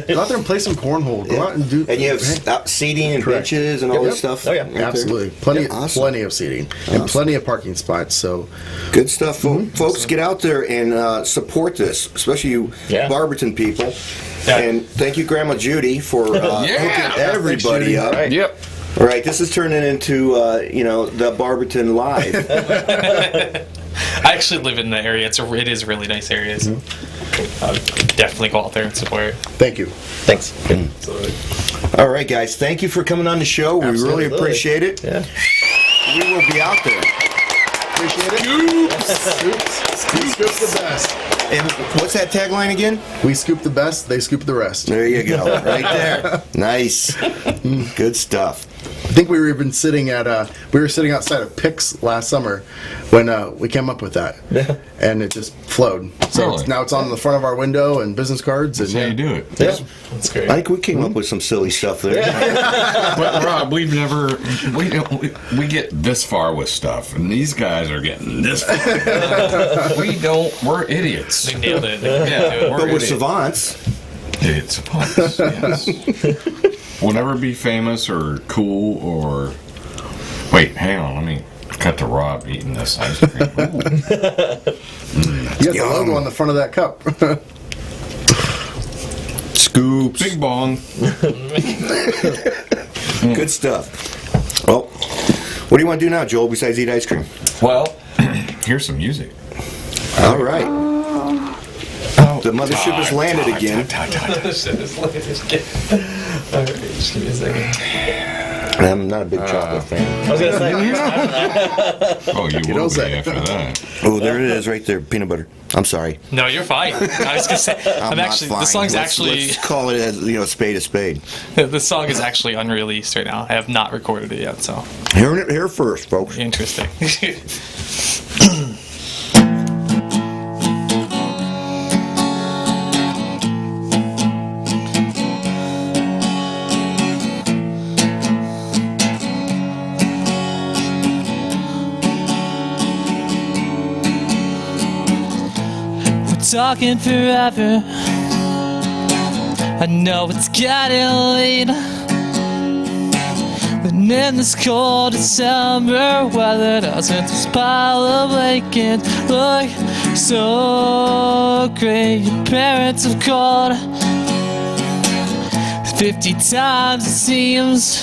[SPEAKER 5] Go out there and play some cornhole. Go out and do.
[SPEAKER 4] and you have seating and
[SPEAKER 5] Correct.
[SPEAKER 4] benches and all
[SPEAKER 5] Yep.
[SPEAKER 4] this stuff.
[SPEAKER 11] Oh, yeah.
[SPEAKER 4] right there?
[SPEAKER 5] Absolutely, plenty,
[SPEAKER 4] Awesome.
[SPEAKER 5] plenty of seating and plenty of parking spots. So
[SPEAKER 4] Good stuff, folks. Get out there and support this, especially you
[SPEAKER 11] Yeah.
[SPEAKER 4] Barberton people.
[SPEAKER 9] Yeah.
[SPEAKER 4] And thank you, Grandma Judy, for hooking everybody
[SPEAKER 5] Judy.
[SPEAKER 4] up.
[SPEAKER 11] Right.
[SPEAKER 3] Yep.
[SPEAKER 4] All right, this is turning into the Barberton Live.
[SPEAKER 9] I actually live in the area. It is a really nice area. So definitely go out there and support it.
[SPEAKER 5] thank you.
[SPEAKER 11] Thanks.
[SPEAKER 4] All right, guys, thank you for coming on the show. We really
[SPEAKER 11] Absolutely.
[SPEAKER 4] appreciate it.
[SPEAKER 11] Yeah.
[SPEAKER 4] We will be out there.
[SPEAKER 5] Appreciate it. Scoops. We scoop the best.
[SPEAKER 4] And what's that tagline again?
[SPEAKER 5] We scoop the best, they scoop the rest.
[SPEAKER 4] There you go, right there. Nice, good stuff.
[SPEAKER 5] I think we were even sitting at we were sitting outside of Pix last summer when we came up with that, and it just flowed. So
[SPEAKER 3] Really?
[SPEAKER 5] now it's on the front of our window and business cards. And
[SPEAKER 3] That's how you do it.
[SPEAKER 11] Yeah.
[SPEAKER 9] That's great.
[SPEAKER 4] I think we came up with some silly stuff there.
[SPEAKER 3] But Rob, we've never we get this far with stuff, and these guys are getting this far. We don't. We're idiots.
[SPEAKER 9] They nailed it.
[SPEAKER 3] Yeah,
[SPEAKER 4] But we're
[SPEAKER 3] idiots.
[SPEAKER 4] savants.
[SPEAKER 3] Idiots upon us. Yes. will never be famous or cool or. Wait, hang on. Let me cut to Rob eating this ice cream.
[SPEAKER 5] You got the logo on the front of that cup.
[SPEAKER 4] Scoops.
[SPEAKER 3] Big bong.
[SPEAKER 4] Good stuff. Well, what do you want to do now, Joel, besides eat ice cream?
[SPEAKER 3] Well, here's some music.
[SPEAKER 4] All right. The mothership has landed again.
[SPEAKER 9] All right, just give me a second.
[SPEAKER 4] I'm not a big chocolate fan.
[SPEAKER 11] I was gonna say.
[SPEAKER 3] Oh, you will be after that.
[SPEAKER 4] Oh, there it is, right there, peanut butter. I'm sorry.
[SPEAKER 9] No, you're fine. I was gonna say
[SPEAKER 4] I'm not
[SPEAKER 9] actually
[SPEAKER 4] fine.
[SPEAKER 9] the song's
[SPEAKER 4] Let's call it as a spade a spade.
[SPEAKER 9] the song is actually unreleased right now. I have not recorded it yet, so
[SPEAKER 4] Hearing it here first, folks.
[SPEAKER 9] interesting.
[SPEAKER 10] Talking forever. I know it's getting late, but in this cold December weather doesn't this pile of blanket look so great? Your parents have called 50 times it seems.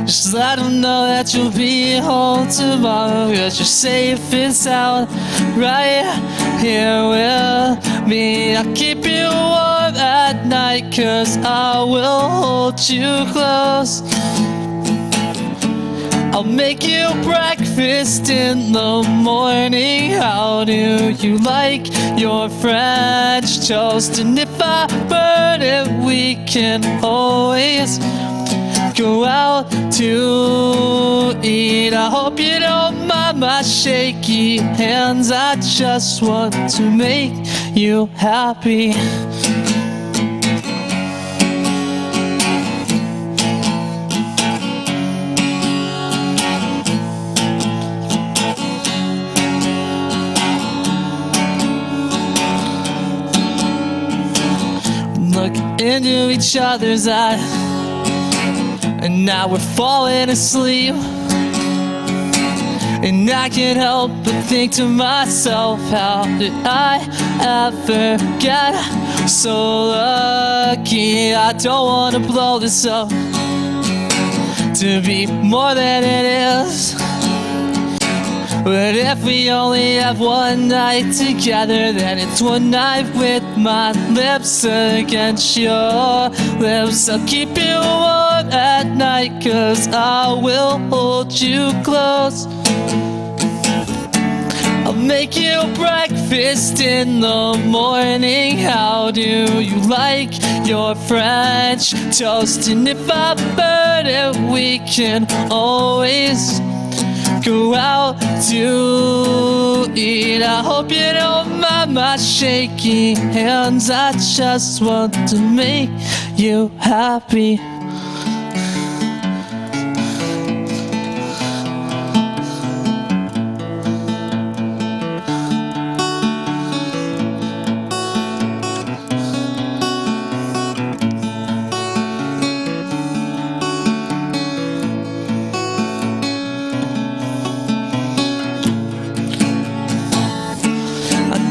[SPEAKER 10] Just let them know that you'll be home tomorrow, 'cause you're safe and sound right here with me. I'll keep you warm at night, 'cause I will hold you close. I'll make you breakfast in the morning. How do you like your French toast? And if I burn it, we can always go out to eat. I hope you don't mind my shaky hands. I just want to make you happy. Look into each other's eyes, and now we're falling asleep. And I can't help but think to myself, how did I ever get so lucky? I don't want to blow this up to be more than it is. But if we only have one night together, then it's one night with my lips against your lips. I'll keep you warm at night, 'cause I will hold you close. I'll make you breakfast in the morning. How do you like your French toast? And if I burn it, we can always go out to eat. I hope you don't mind my shaky hands. I just want to make you happy.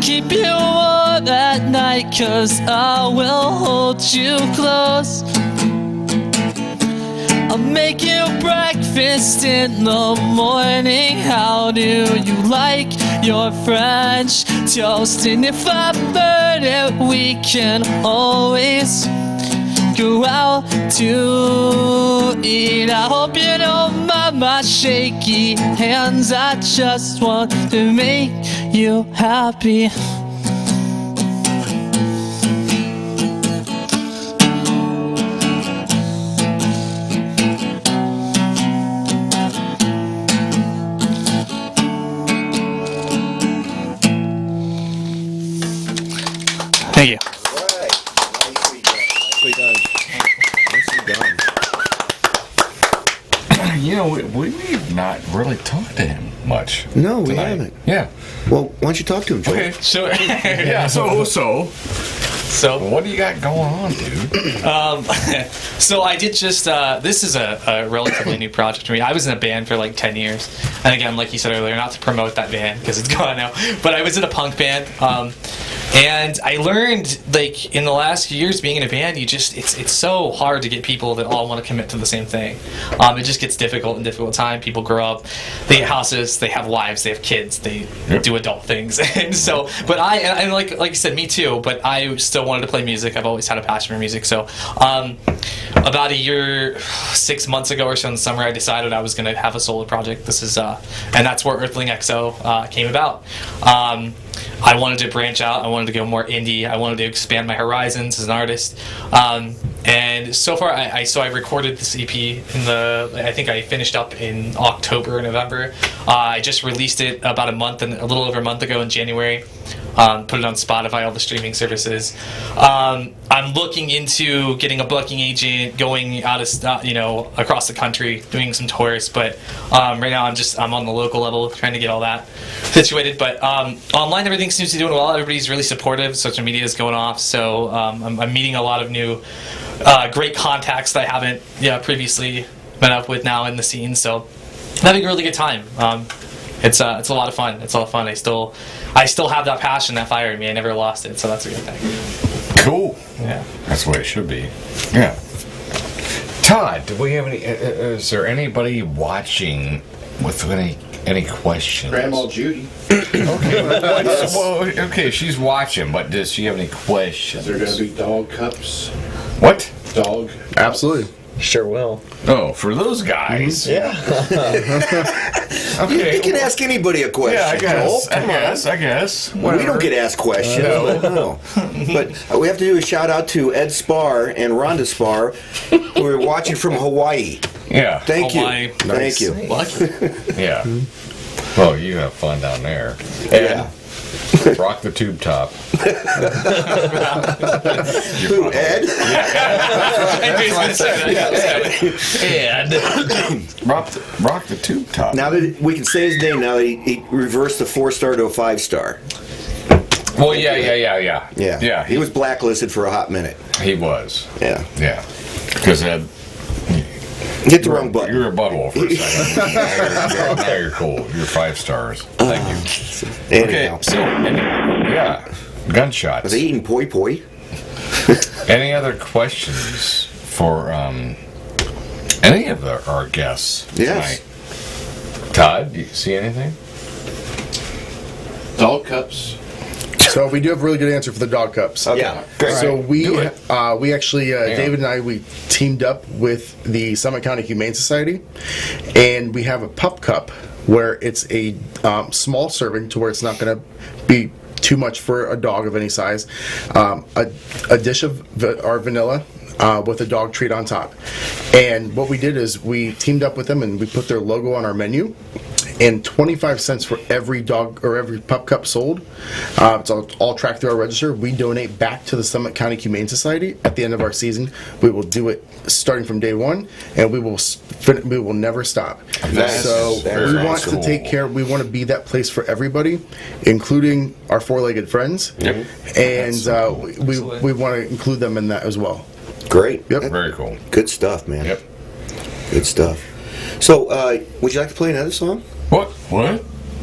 [SPEAKER 10] Keep you warm at night, 'cause I will hold you close. I'll make you breakfast in the morning. How do you like your French toast? And if I burn it, we can always go out to eat. I hope you don't mind my shaky hands. I just want to make you happy.
[SPEAKER 9] Thank you.
[SPEAKER 3] You know, we've not really talked to him much.
[SPEAKER 4] No, we
[SPEAKER 3] tonight.
[SPEAKER 4] haven't.
[SPEAKER 3] Yeah.
[SPEAKER 4] Well, why don't you talk to him, Joel?
[SPEAKER 3] Okay. Sure. Yeah. So
[SPEAKER 9] So
[SPEAKER 3] what do you got going on, dude?
[SPEAKER 9] So I did just, this is a relatively new project for me. I was in a band for like 10 years. And again, like you said earlier, not to promote that band because it's gone now, but I was in a punk band. And I learned, like, in the last few years being in a band, it's so hard to get people that all want to commit to the same thing. It just gets difficult time. People grow up, they get houses, they have wives, they have kids, they do adult things. And so, but and like you said, me too, but I still wanted to play music. I've always had a passion for music. So, about a year, 6 months ago or so in the summer, I decided I was going to have a solo project. This is, and that's where Earthling XO came about. I wanted to branch out. I wanted to go more indie. I wanted to expand my horizons as an artist. And so far, I recorded this EP I think I finished up in October or November. I just released it about a little over a month ago in January. Put it on Spotify, all the streaming services. I'm looking into getting a booking agent, going out of across the country, doing some tours. But right now, I'm on the local level, trying to get all that situated. But online, everything seems to be doing well. Everybody's really supportive. Social media is going off. So I'm meeting a lot of new great contacts that I haven't previously met up with now in the scene. So I'm having a really good time. It's a lot of fun. It's a lot of fun. I still have that passion, that fire in me. I never lost it, so that's a good thing.
[SPEAKER 3] Cool.
[SPEAKER 9] Yeah.
[SPEAKER 3] That's the way it should be. Yeah. Todd, do we have any? Is there anybody watching with any questions?
[SPEAKER 5] Grandma Judy.
[SPEAKER 3] Okay, she's watching, but does she have any questions?
[SPEAKER 5] Is there going to be dog cups?
[SPEAKER 3] What?
[SPEAKER 5] Dog. Absolutely.
[SPEAKER 11] Sure will.
[SPEAKER 3] Oh, for those guys.
[SPEAKER 11] Yeah.
[SPEAKER 3] Okay.
[SPEAKER 4] You can ask anybody a question.
[SPEAKER 3] Yeah, I
[SPEAKER 4] Joel.
[SPEAKER 3] guess.
[SPEAKER 4] We
[SPEAKER 3] Whatever.
[SPEAKER 4] don't get asked questions. No. But we have to do a shout out to Ed Spar and Rhonda Spar, who are watching from Hawaii.
[SPEAKER 3] Yeah.
[SPEAKER 4] Thank
[SPEAKER 9] Hawaii.
[SPEAKER 4] you. Thank you.
[SPEAKER 3] Yeah. Well, you have fun down there.
[SPEAKER 4] Yeah.
[SPEAKER 3] Rock the tube top.
[SPEAKER 4] Who, Ed?
[SPEAKER 3] Ed. Rock the tube top.
[SPEAKER 4] Now that we can say his name, now that he reversed the 4-star to a 5-star.
[SPEAKER 3] Well, yeah.
[SPEAKER 4] Yeah. He was blacklisted for a hot minute.
[SPEAKER 3] He was.
[SPEAKER 4] Yeah.
[SPEAKER 3] Yeah. Because Ed.
[SPEAKER 4] Hit the wrong button.
[SPEAKER 3] You're a butthole for a second. Now you're cool. You're 5 stars. Thank you.
[SPEAKER 4] Anyhow.
[SPEAKER 3] Okay, so, gunshots.
[SPEAKER 4] Are they eating poi poi?
[SPEAKER 3] Any other questions for any of our guests
[SPEAKER 4] Yes.
[SPEAKER 3] tonight? Todd, do you see anything?
[SPEAKER 5] Dog cups. So we do have a really good answer for the dog cups.
[SPEAKER 3] Okay.
[SPEAKER 4] Yeah. Great.
[SPEAKER 5] So we actually
[SPEAKER 3] Yeah.
[SPEAKER 5] David and I teamed up with the Summit County Humane Society, and we have a pup cup where it's a small serving to where it's not going to be too much for a dog of any size. A dish of our vanilla. With a dog treat on top. And what we did is we teamed up with them and we put their logo on our menu. And 25 cents for every dog or every pup cup sold. It's all tracked through our register. We donate back to the Summit County Humane Society at the end of our season. We will do it starting from day one, and we will never stop. So we want to take care. We want to be that place for everybody, including our four-legged friends.
[SPEAKER 3] Yep.
[SPEAKER 5] And we want to include them in that as well.
[SPEAKER 4] Great.
[SPEAKER 5] Yep.
[SPEAKER 3] Very cool.
[SPEAKER 4] Good stuff, man.
[SPEAKER 3] Yep.
[SPEAKER 4] Good stuff. So, would you like to play another song?
[SPEAKER 3] What?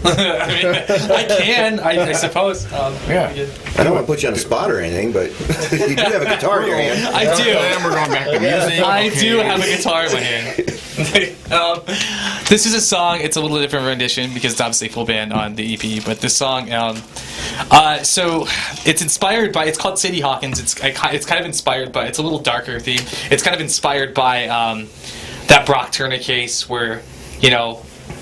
[SPEAKER 9] I can, I suppose.
[SPEAKER 3] Yeah.
[SPEAKER 4] I don't want to put you on the spot or anything, but you do have a guitar in your hand.
[SPEAKER 9] I do.
[SPEAKER 3] And we're going back to music.
[SPEAKER 9] I do have a guitar in my hand. This is a song. It's a little different rendition because it's obviously full band on the EP. But this song, so it's inspired by. It's called Sadie Hawkins. It's kind of inspired by. It's a little darker theme. It's kind of inspired by that Brock Turner case where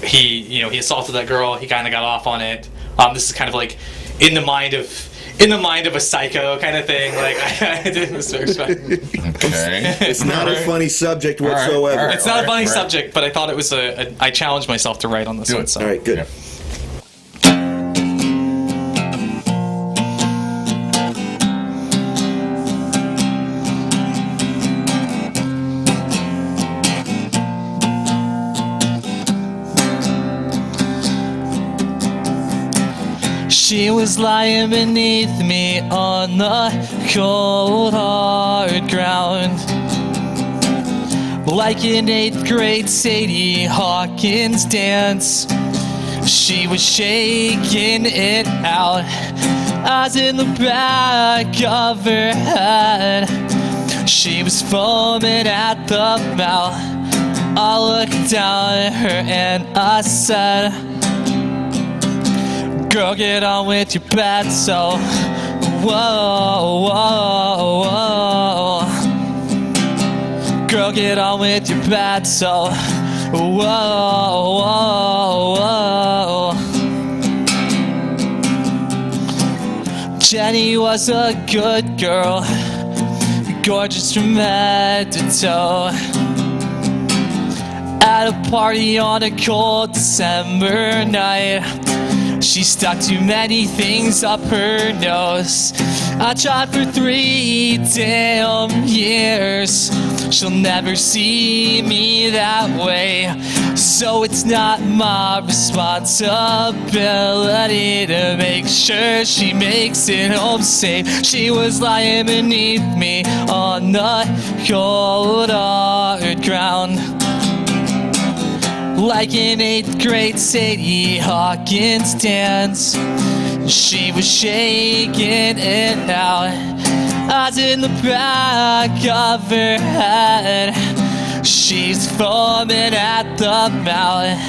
[SPEAKER 9] he assaulted that girl. He kind of got off on it. This is kind of like in the mind of a psycho kind of thing. Like I didn't expect.
[SPEAKER 3] Okay.
[SPEAKER 4] It's not a funny subject whatsoever.
[SPEAKER 3] All right.
[SPEAKER 9] It's not a funny subject, but I thought it was I challenged myself to write on this one. So.
[SPEAKER 4] All right, good.
[SPEAKER 3] Yeah.
[SPEAKER 10] She was lying beneath me on the cold hard ground, like an 8th grade Sadie Hawkins dance. She was shaking it out, eyes in the back of her head. She was foaming at the mouth. I looked down at her and I said, girl, get on with your bed, so whoa, whoa, whoa. Girl, get on with your bed, so whoa, whoa, whoa. Jenny was a good girl, gorgeous from head to toe. At a party on a cold December night, she stuck too many things up her nose. I tried for 3 damn years. She'll never see me that way, so it's not my responsibility to make sure she makes it home safe. She was lying beneath me on the cold hard ground, like an 8th grade Sadie Hawkins dance. She was shaking it out, eyes in the back of her head. She's foaming at the mouth.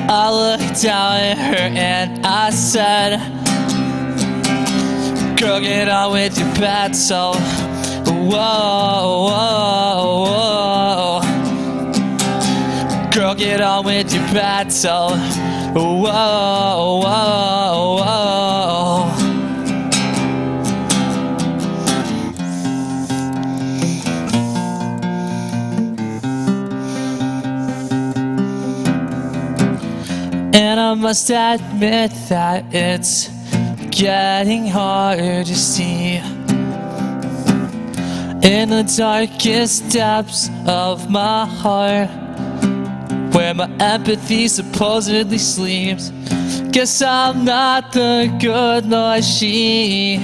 [SPEAKER 10] I looked down at her and I said, girl, get on with your bed, so whoa, whoa, whoa. Girl, get on with your bed, so whoa, whoa, whoa. And I must admit that it's getting harder to see in the darkest depths of my heart, where my empathy supposedly sleeps. Guess I'm not the good Lord she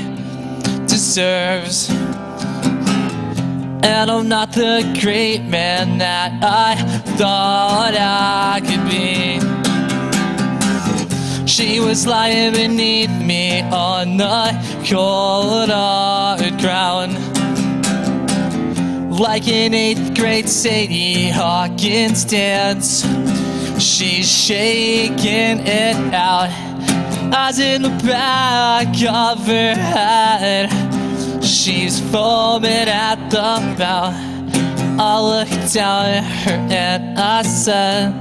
[SPEAKER 10] deserves, and I'm not the great man that I thought I could be. She was lying beneath me on the cold hard ground, like an 8th grade Sadie Hawkins dance. She's shaking it out, eyes in the back of her head. She's foaming at the mouth. I looked down at her and I said,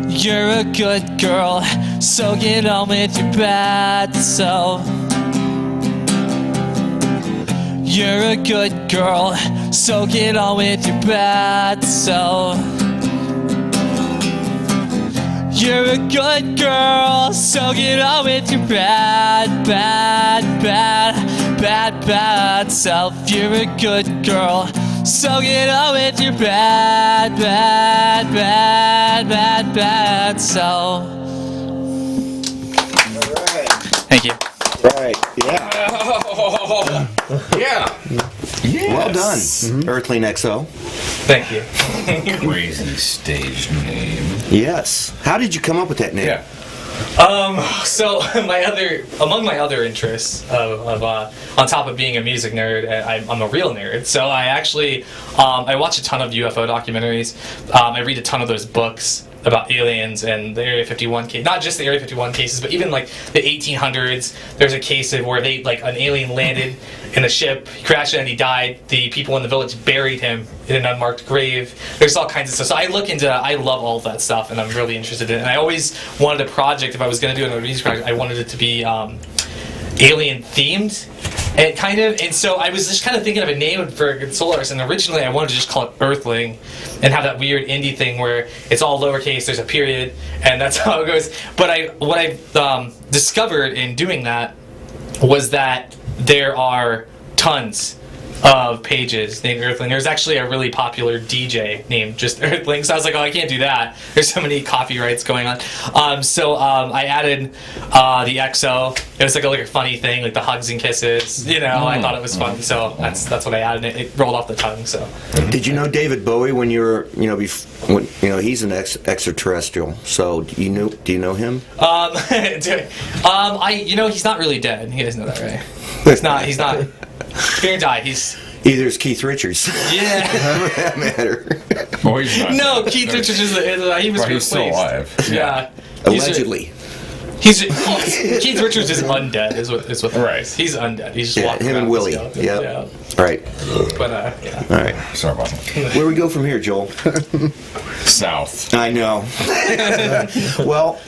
[SPEAKER 10] you're a good girl, so get on with your bad self. You're a good girl, so get on with your bad self. You're a good girl, so get on with your bad self. You're a good girl, so get on with your bad self. Thank you.
[SPEAKER 4] Right, yeah.
[SPEAKER 3] Yeah. Yes.
[SPEAKER 4] Well done, Earthling XO.
[SPEAKER 9] Thank you.
[SPEAKER 3] Crazy stage name.
[SPEAKER 4] Yes. How did you come up with that name?
[SPEAKER 3] Yeah.
[SPEAKER 9] So among my other interests on top of being a music nerd, I'm a real nerd. So I actually I watch a ton of UFO documentaries. I read a ton of those books about aliens and the Area 51 case. Not just the Area 51 cases, but even like the 1800s. There's a case of where an alien landed in a ship, he crashed and he died. The people in the village buried him in an unmarked grave. There's all kinds of stuff. So I love all of that stuff, and I'm really interested in it. And I always wanted a project, if I was going to do another music project, I wanted it to be alien themed. And so I was just kind of thinking of a name for Solaris, and originally I wanted to just call it Earthling and have that weird indie thing where it's all lowercase, there's a period, and that's how it goes. But what I discovered in doing that was that there are tons of pages named Earthling. There's actually a really popular DJ named just Earthling, so I was like, oh, I can't do that. There's so many copyrights going on. So I added the XO. It was like a funny thing, like the hugs and kisses. I thought it was fun, so that's what I added. It rolled off the tongue. So.
[SPEAKER 4] Did you know David Bowie when you were he's an extraterrestrial? So do you know him?
[SPEAKER 9] He's not really dead. You guys know that, right? He's not. Gonna die.
[SPEAKER 4] Either is Keith Richards.
[SPEAKER 9] Yeah.
[SPEAKER 4] For that matter.
[SPEAKER 3] Well, he's not.
[SPEAKER 9] No, Keith Richards is he was replaced.
[SPEAKER 3] He's still alive.
[SPEAKER 9] Yeah.
[SPEAKER 4] Allegedly.
[SPEAKER 9] Keith Richards is undead. Is what
[SPEAKER 3] right.
[SPEAKER 9] He's undead. He's just walking
[SPEAKER 4] him
[SPEAKER 9] around
[SPEAKER 4] and Willie.
[SPEAKER 9] with
[SPEAKER 4] Yeah. Right.
[SPEAKER 9] But yeah.
[SPEAKER 4] All right.
[SPEAKER 3] Sorry about that.
[SPEAKER 4] Where do we go from here, Joel?
[SPEAKER 3] South.
[SPEAKER 4] I know. Well,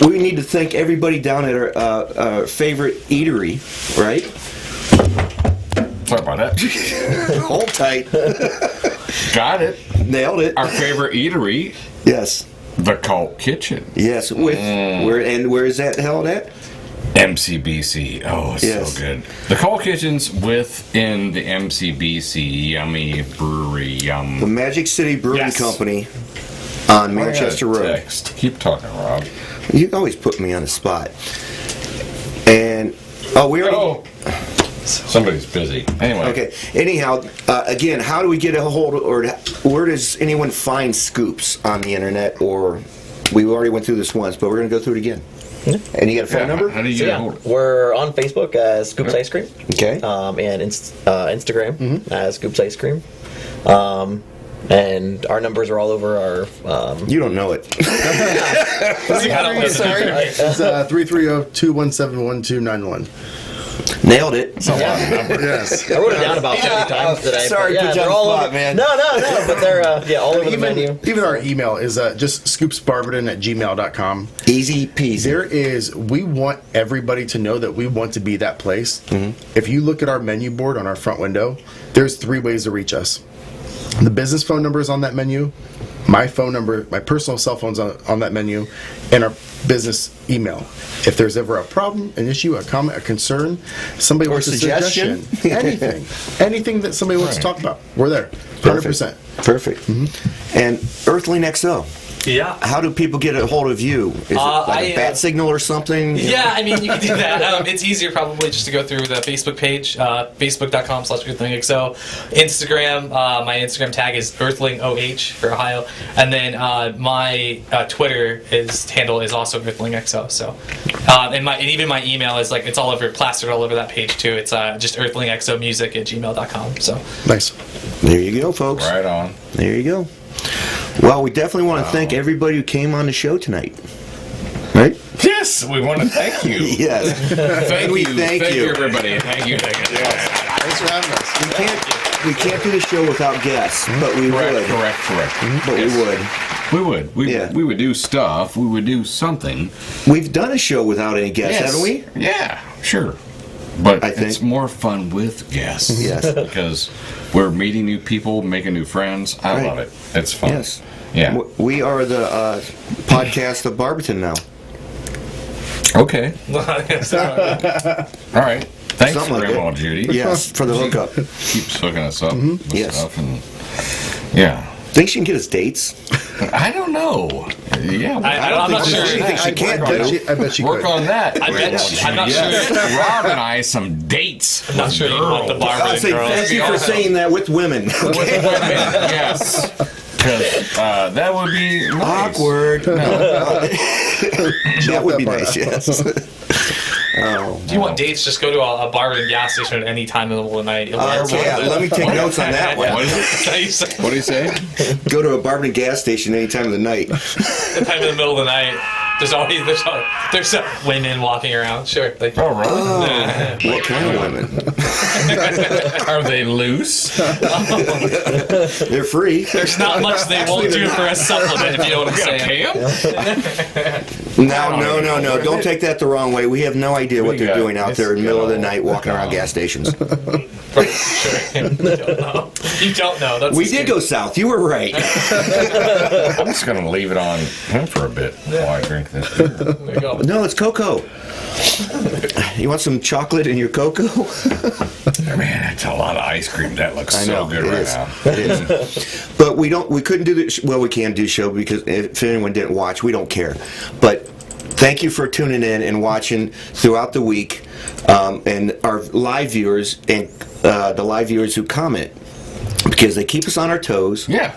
[SPEAKER 4] we need to thank everybody down at our favorite eatery, right?
[SPEAKER 3] Sorry about that.
[SPEAKER 4] Hold tight.
[SPEAKER 3] Got it.
[SPEAKER 4] Nailed it.
[SPEAKER 3] Our favorite eatery.
[SPEAKER 4] Yes.
[SPEAKER 3] The Cult Kitchen.
[SPEAKER 4] Yes. Where is that held at?
[SPEAKER 3] MCBC. Oh, it's
[SPEAKER 4] Yes.
[SPEAKER 3] so good. The Cult Kitchen's within the MCBC Yummy Brewery.
[SPEAKER 4] The Magic City Brewing Company on Manchester Road.
[SPEAKER 3] Text. Keep talking, Rob.
[SPEAKER 4] You always put me on the spot. And we already.
[SPEAKER 3] Somebody's busy. Anyway.
[SPEAKER 4] Okay. Anyhow, again, how do we get a hold of, or where does anyone find Scoops on the internet? Or we already went through this once, but we're going to go through it again. And you got a phone number?
[SPEAKER 3] How do you get a hold of it?
[SPEAKER 11] We're on Facebook as Scoops Ice Cream.
[SPEAKER 4] Okay.
[SPEAKER 11] And Instagram as Scoops Ice Cream. And our numbers are all over our.
[SPEAKER 4] You don't know it.
[SPEAKER 5] Sorry. It's 330-217-1291.
[SPEAKER 4] Nailed it.
[SPEAKER 5] It's a lot of numbers. Yes.
[SPEAKER 11] I wrote it down about 50 times today.
[SPEAKER 4] Sorry,
[SPEAKER 11] but
[SPEAKER 4] put you
[SPEAKER 11] they're
[SPEAKER 4] on
[SPEAKER 11] all
[SPEAKER 4] the spot,
[SPEAKER 11] over,
[SPEAKER 4] man.
[SPEAKER 11] No, but they're all over the menu.
[SPEAKER 5] Even our email is just scoopsbarberton@gmail.com.
[SPEAKER 4] Easy peasy.
[SPEAKER 5] We want everybody to know that we want to be that place. If you look at our menu board on our front window, there's 3 ways to reach us. The business phone number is on that menu. My phone number, my personal cell phone's on that menu, and our business email. If there's ever a problem, an issue, a comment, a concern, somebody wants a suggestion, anything that somebody wants to talk about, we're there. 100%.
[SPEAKER 4] Perfect. And Earthling XO.
[SPEAKER 9] Yeah.
[SPEAKER 4] How do people get a hold of you? Is it like a bat signal or something?
[SPEAKER 9] Yeah, I mean, you can do that. It's easier probably just to go through the Facebook page, facebook.com/EarthlingXO. Instagram, my Instagram tag is EarthlingOH for Ohio. And then my Twitter handle is also EarthlingXO. So, and even my email is it's all over, plastered all over that page too. It's just EarthlingXOmusic@gmail.com. So
[SPEAKER 5] nice.
[SPEAKER 4] There you go, folks.
[SPEAKER 3] Right on.
[SPEAKER 4] There you go. Well, we definitely want to thank everybody who came on the show tonight. Right?
[SPEAKER 3] Yes, we want to thank you.
[SPEAKER 4] Yes.
[SPEAKER 3] Thank you,
[SPEAKER 4] everybody.
[SPEAKER 3] Thank you.
[SPEAKER 5] Thanks for having us.
[SPEAKER 4] We can't do the show without guests, but we would.
[SPEAKER 3] Correct.
[SPEAKER 4] But
[SPEAKER 3] Yes.
[SPEAKER 4] we would.
[SPEAKER 3] We would do stuff. We would do something.
[SPEAKER 4] We've done a show without any guests, haven't we?
[SPEAKER 3] Yeah, sure. But
[SPEAKER 4] I think
[SPEAKER 3] it's more fun with guests.
[SPEAKER 4] Yes.
[SPEAKER 3] Because we're meeting new people, making new friends. I love it. It's fun.
[SPEAKER 4] Yes.
[SPEAKER 3] Yeah.
[SPEAKER 4] We are the podcast of Barberton now.
[SPEAKER 3] Okay. All right. Thanks,
[SPEAKER 4] Something like
[SPEAKER 3] Grandma
[SPEAKER 4] that.
[SPEAKER 3] Judy.
[SPEAKER 4] Yes, for the hookup.
[SPEAKER 3] Keeps hooking us up with
[SPEAKER 4] Yes.
[SPEAKER 3] stuff. And, yeah.
[SPEAKER 4] Think she can get us dates?
[SPEAKER 3] I don't know. Yeah.
[SPEAKER 9] I'm not sure.
[SPEAKER 4] Anything she can't do.
[SPEAKER 5] I bet she
[SPEAKER 3] Work
[SPEAKER 5] could.
[SPEAKER 3] on that.
[SPEAKER 9] I'm not
[SPEAKER 3] Yes.
[SPEAKER 9] sure.
[SPEAKER 3] Rob and I some dates.
[SPEAKER 9] I'm not sure you want the
[SPEAKER 4] I
[SPEAKER 9] barber
[SPEAKER 4] say
[SPEAKER 9] girl.
[SPEAKER 4] thank you for saying that with women.
[SPEAKER 3] Yes. Because that would be nice.
[SPEAKER 4] Awkward. That would be nice, yes.
[SPEAKER 9] If you want dates, just go to a barber and gas station at any time in the middle of the night.
[SPEAKER 4] Let me take notes on that one.
[SPEAKER 3] What do you say?
[SPEAKER 4] Go to a barber and gas station any time of the night.
[SPEAKER 9] The time in the middle of the night. There's women walking around. Sure.
[SPEAKER 3] Oh, really?
[SPEAKER 4] What kind of women?
[SPEAKER 3] Are they loose?
[SPEAKER 4] They're free.
[SPEAKER 9] There's not much they won't do for a supplement, if you know what I'm saying.
[SPEAKER 4] No. Don't take that the wrong way. We have no idea what they're doing out there in the middle of the night walking around gas stations.
[SPEAKER 9] Sure. You don't know. That's
[SPEAKER 4] We did go south. You were right.
[SPEAKER 3] I'm just going to leave it on him for a bit while I drink drink that beer.
[SPEAKER 9] There you go.
[SPEAKER 4] No, it's cocoa. You want some chocolate in your cocoa?
[SPEAKER 3] Man, that's a lot of ice cream. That looks
[SPEAKER 4] I know,
[SPEAKER 3] so good
[SPEAKER 4] it
[SPEAKER 3] right
[SPEAKER 4] is.
[SPEAKER 3] now.
[SPEAKER 4] It is. But we couldn't do the, well, we can do show because if anyone didn't watch, we don't care. But thank you for tuning in and watching throughout the week, and our live viewers and the live viewers who comment, because they keep us on our toes.
[SPEAKER 3] Yeah.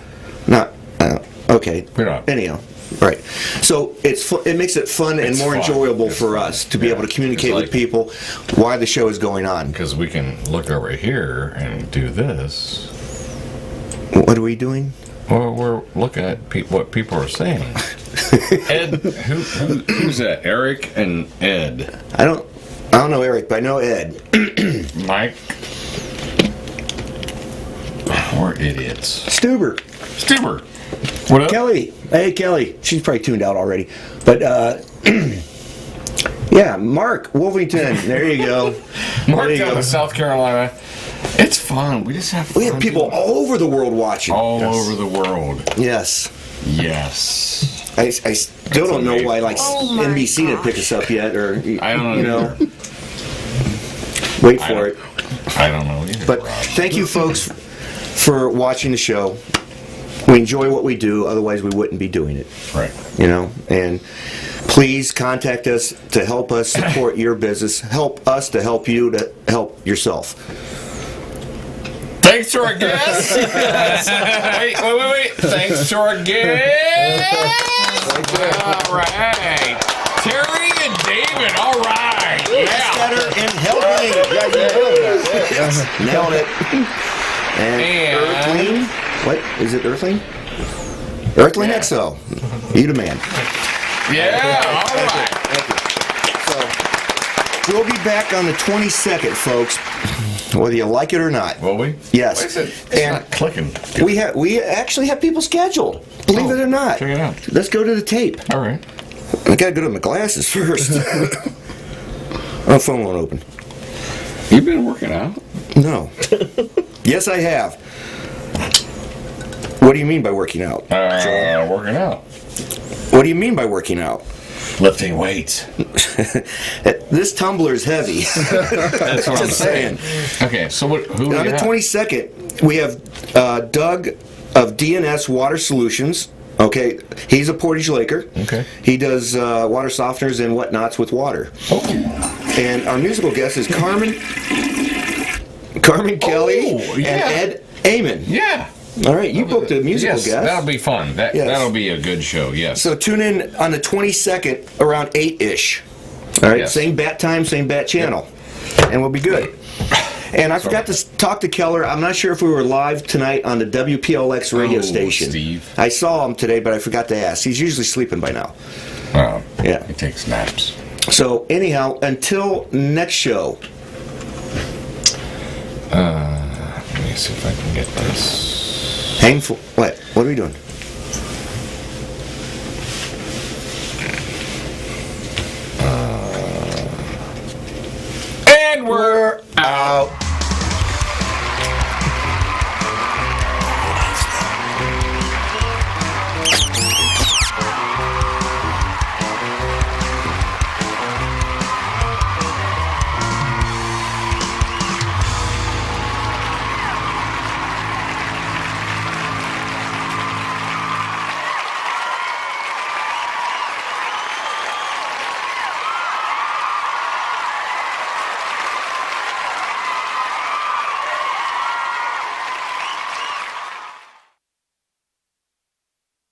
[SPEAKER 4] Not, okay.
[SPEAKER 3] We don't.
[SPEAKER 4] Anyhow. Right. So it makes it fun and
[SPEAKER 3] It's
[SPEAKER 4] more
[SPEAKER 3] fun.
[SPEAKER 4] enjoyable
[SPEAKER 3] It's
[SPEAKER 4] for
[SPEAKER 3] fun.
[SPEAKER 4] us to be able to communicate
[SPEAKER 3] It's
[SPEAKER 4] with
[SPEAKER 3] like-
[SPEAKER 4] people why the show is going on.
[SPEAKER 3] Because we can look over here and do this.
[SPEAKER 4] What are we doing?
[SPEAKER 3] Well, we're looking at what people are saying. Ed, who's that? Eric and Ed.
[SPEAKER 4] I don't know Eric, but I know Ed.
[SPEAKER 3] Mike. We're idiots.
[SPEAKER 4] Stuber.
[SPEAKER 3] What up?
[SPEAKER 4] Kelly. Hey, Kelly. She's probably tuned out already. But, yeah, Mark Wolvington. There you go.
[SPEAKER 3] Mark
[SPEAKER 4] There you
[SPEAKER 3] down
[SPEAKER 4] go.
[SPEAKER 3] in South Carolina. It's fun. We just have fun.
[SPEAKER 4] We have people all over the world watching.
[SPEAKER 3] all over the world.
[SPEAKER 4] Yes.
[SPEAKER 3] Yes.
[SPEAKER 4] I still don't know why, like,
[SPEAKER 6] Oh my
[SPEAKER 4] NBC didn't pick us up yet, or,
[SPEAKER 3] I don't know.
[SPEAKER 4] you know.
[SPEAKER 3] either.
[SPEAKER 4] Wait for it.
[SPEAKER 3] I don't know either.
[SPEAKER 4] But
[SPEAKER 3] Rob.
[SPEAKER 4] thank you, folks, for watching the show. We enjoy what we do, otherwise we wouldn't be doing it.
[SPEAKER 3] Right.
[SPEAKER 4] You know, and please contact us to help us support your business. Help us to help you to help yourself.
[SPEAKER 3] Thanks to our guests. wait. Thanks to our guests. All right. Terry and David. All right. Yeah.
[SPEAKER 4] Better and helping. Nailed it. And Earthling. What? Is it Earthling? Earthling XO. You the man.
[SPEAKER 3] Yeah. All right.
[SPEAKER 4] So, we'll be back on the 22nd, folks, whether you like it or not.
[SPEAKER 3] Will we?
[SPEAKER 4] Yes.
[SPEAKER 3] Why is it?
[SPEAKER 4] And
[SPEAKER 3] Not clicking.
[SPEAKER 4] we actually have people scheduled. Believe it or not.
[SPEAKER 3] Check it out.
[SPEAKER 4] Let's go to the tape.
[SPEAKER 3] All right.
[SPEAKER 4] I gotta go to my glasses first. My phone won't open.
[SPEAKER 3] You've been working out?
[SPEAKER 4] No. Yes, I have. What do you mean by working out?
[SPEAKER 3] Working out.
[SPEAKER 4] What do you mean by working out?
[SPEAKER 3] Lifting weights.
[SPEAKER 4] This tumbler is heavy.
[SPEAKER 3] That's what I'm
[SPEAKER 4] Just
[SPEAKER 3] saying. Okay, so who do we
[SPEAKER 4] On the
[SPEAKER 3] have?
[SPEAKER 4] 22nd, we have Doug of DNS Water Solutions. Okay, he's a Portage Laker.
[SPEAKER 3] Okay.
[SPEAKER 4] He does water softeners and whatnots with water. And our musical guest is Carmen Kelly
[SPEAKER 3] yeah.
[SPEAKER 4] and Ed Amon.
[SPEAKER 3] Yeah.
[SPEAKER 4] All right, you booked a musical
[SPEAKER 3] Yes,
[SPEAKER 4] guest.
[SPEAKER 3] that'll be fun.
[SPEAKER 4] Yes.
[SPEAKER 3] That'll be a good show, yes.
[SPEAKER 4] So tune in on the 22nd around 8-ish. All right,
[SPEAKER 3] Yes.
[SPEAKER 4] same bat time, same bat channel. And we'll be good. And I forgot to talk to Keller. I'm not sure if we were live tonight on the WPLX radio station.
[SPEAKER 3] Steve.
[SPEAKER 4] I saw him today, but I forgot to ask. He's usually sleeping by now.
[SPEAKER 3] Oh,
[SPEAKER 4] Yeah.
[SPEAKER 3] he takes naps.
[SPEAKER 4] So anyhow, until next show.
[SPEAKER 3] Let me see if I can get this.
[SPEAKER 4] Hang for what? What are we doing?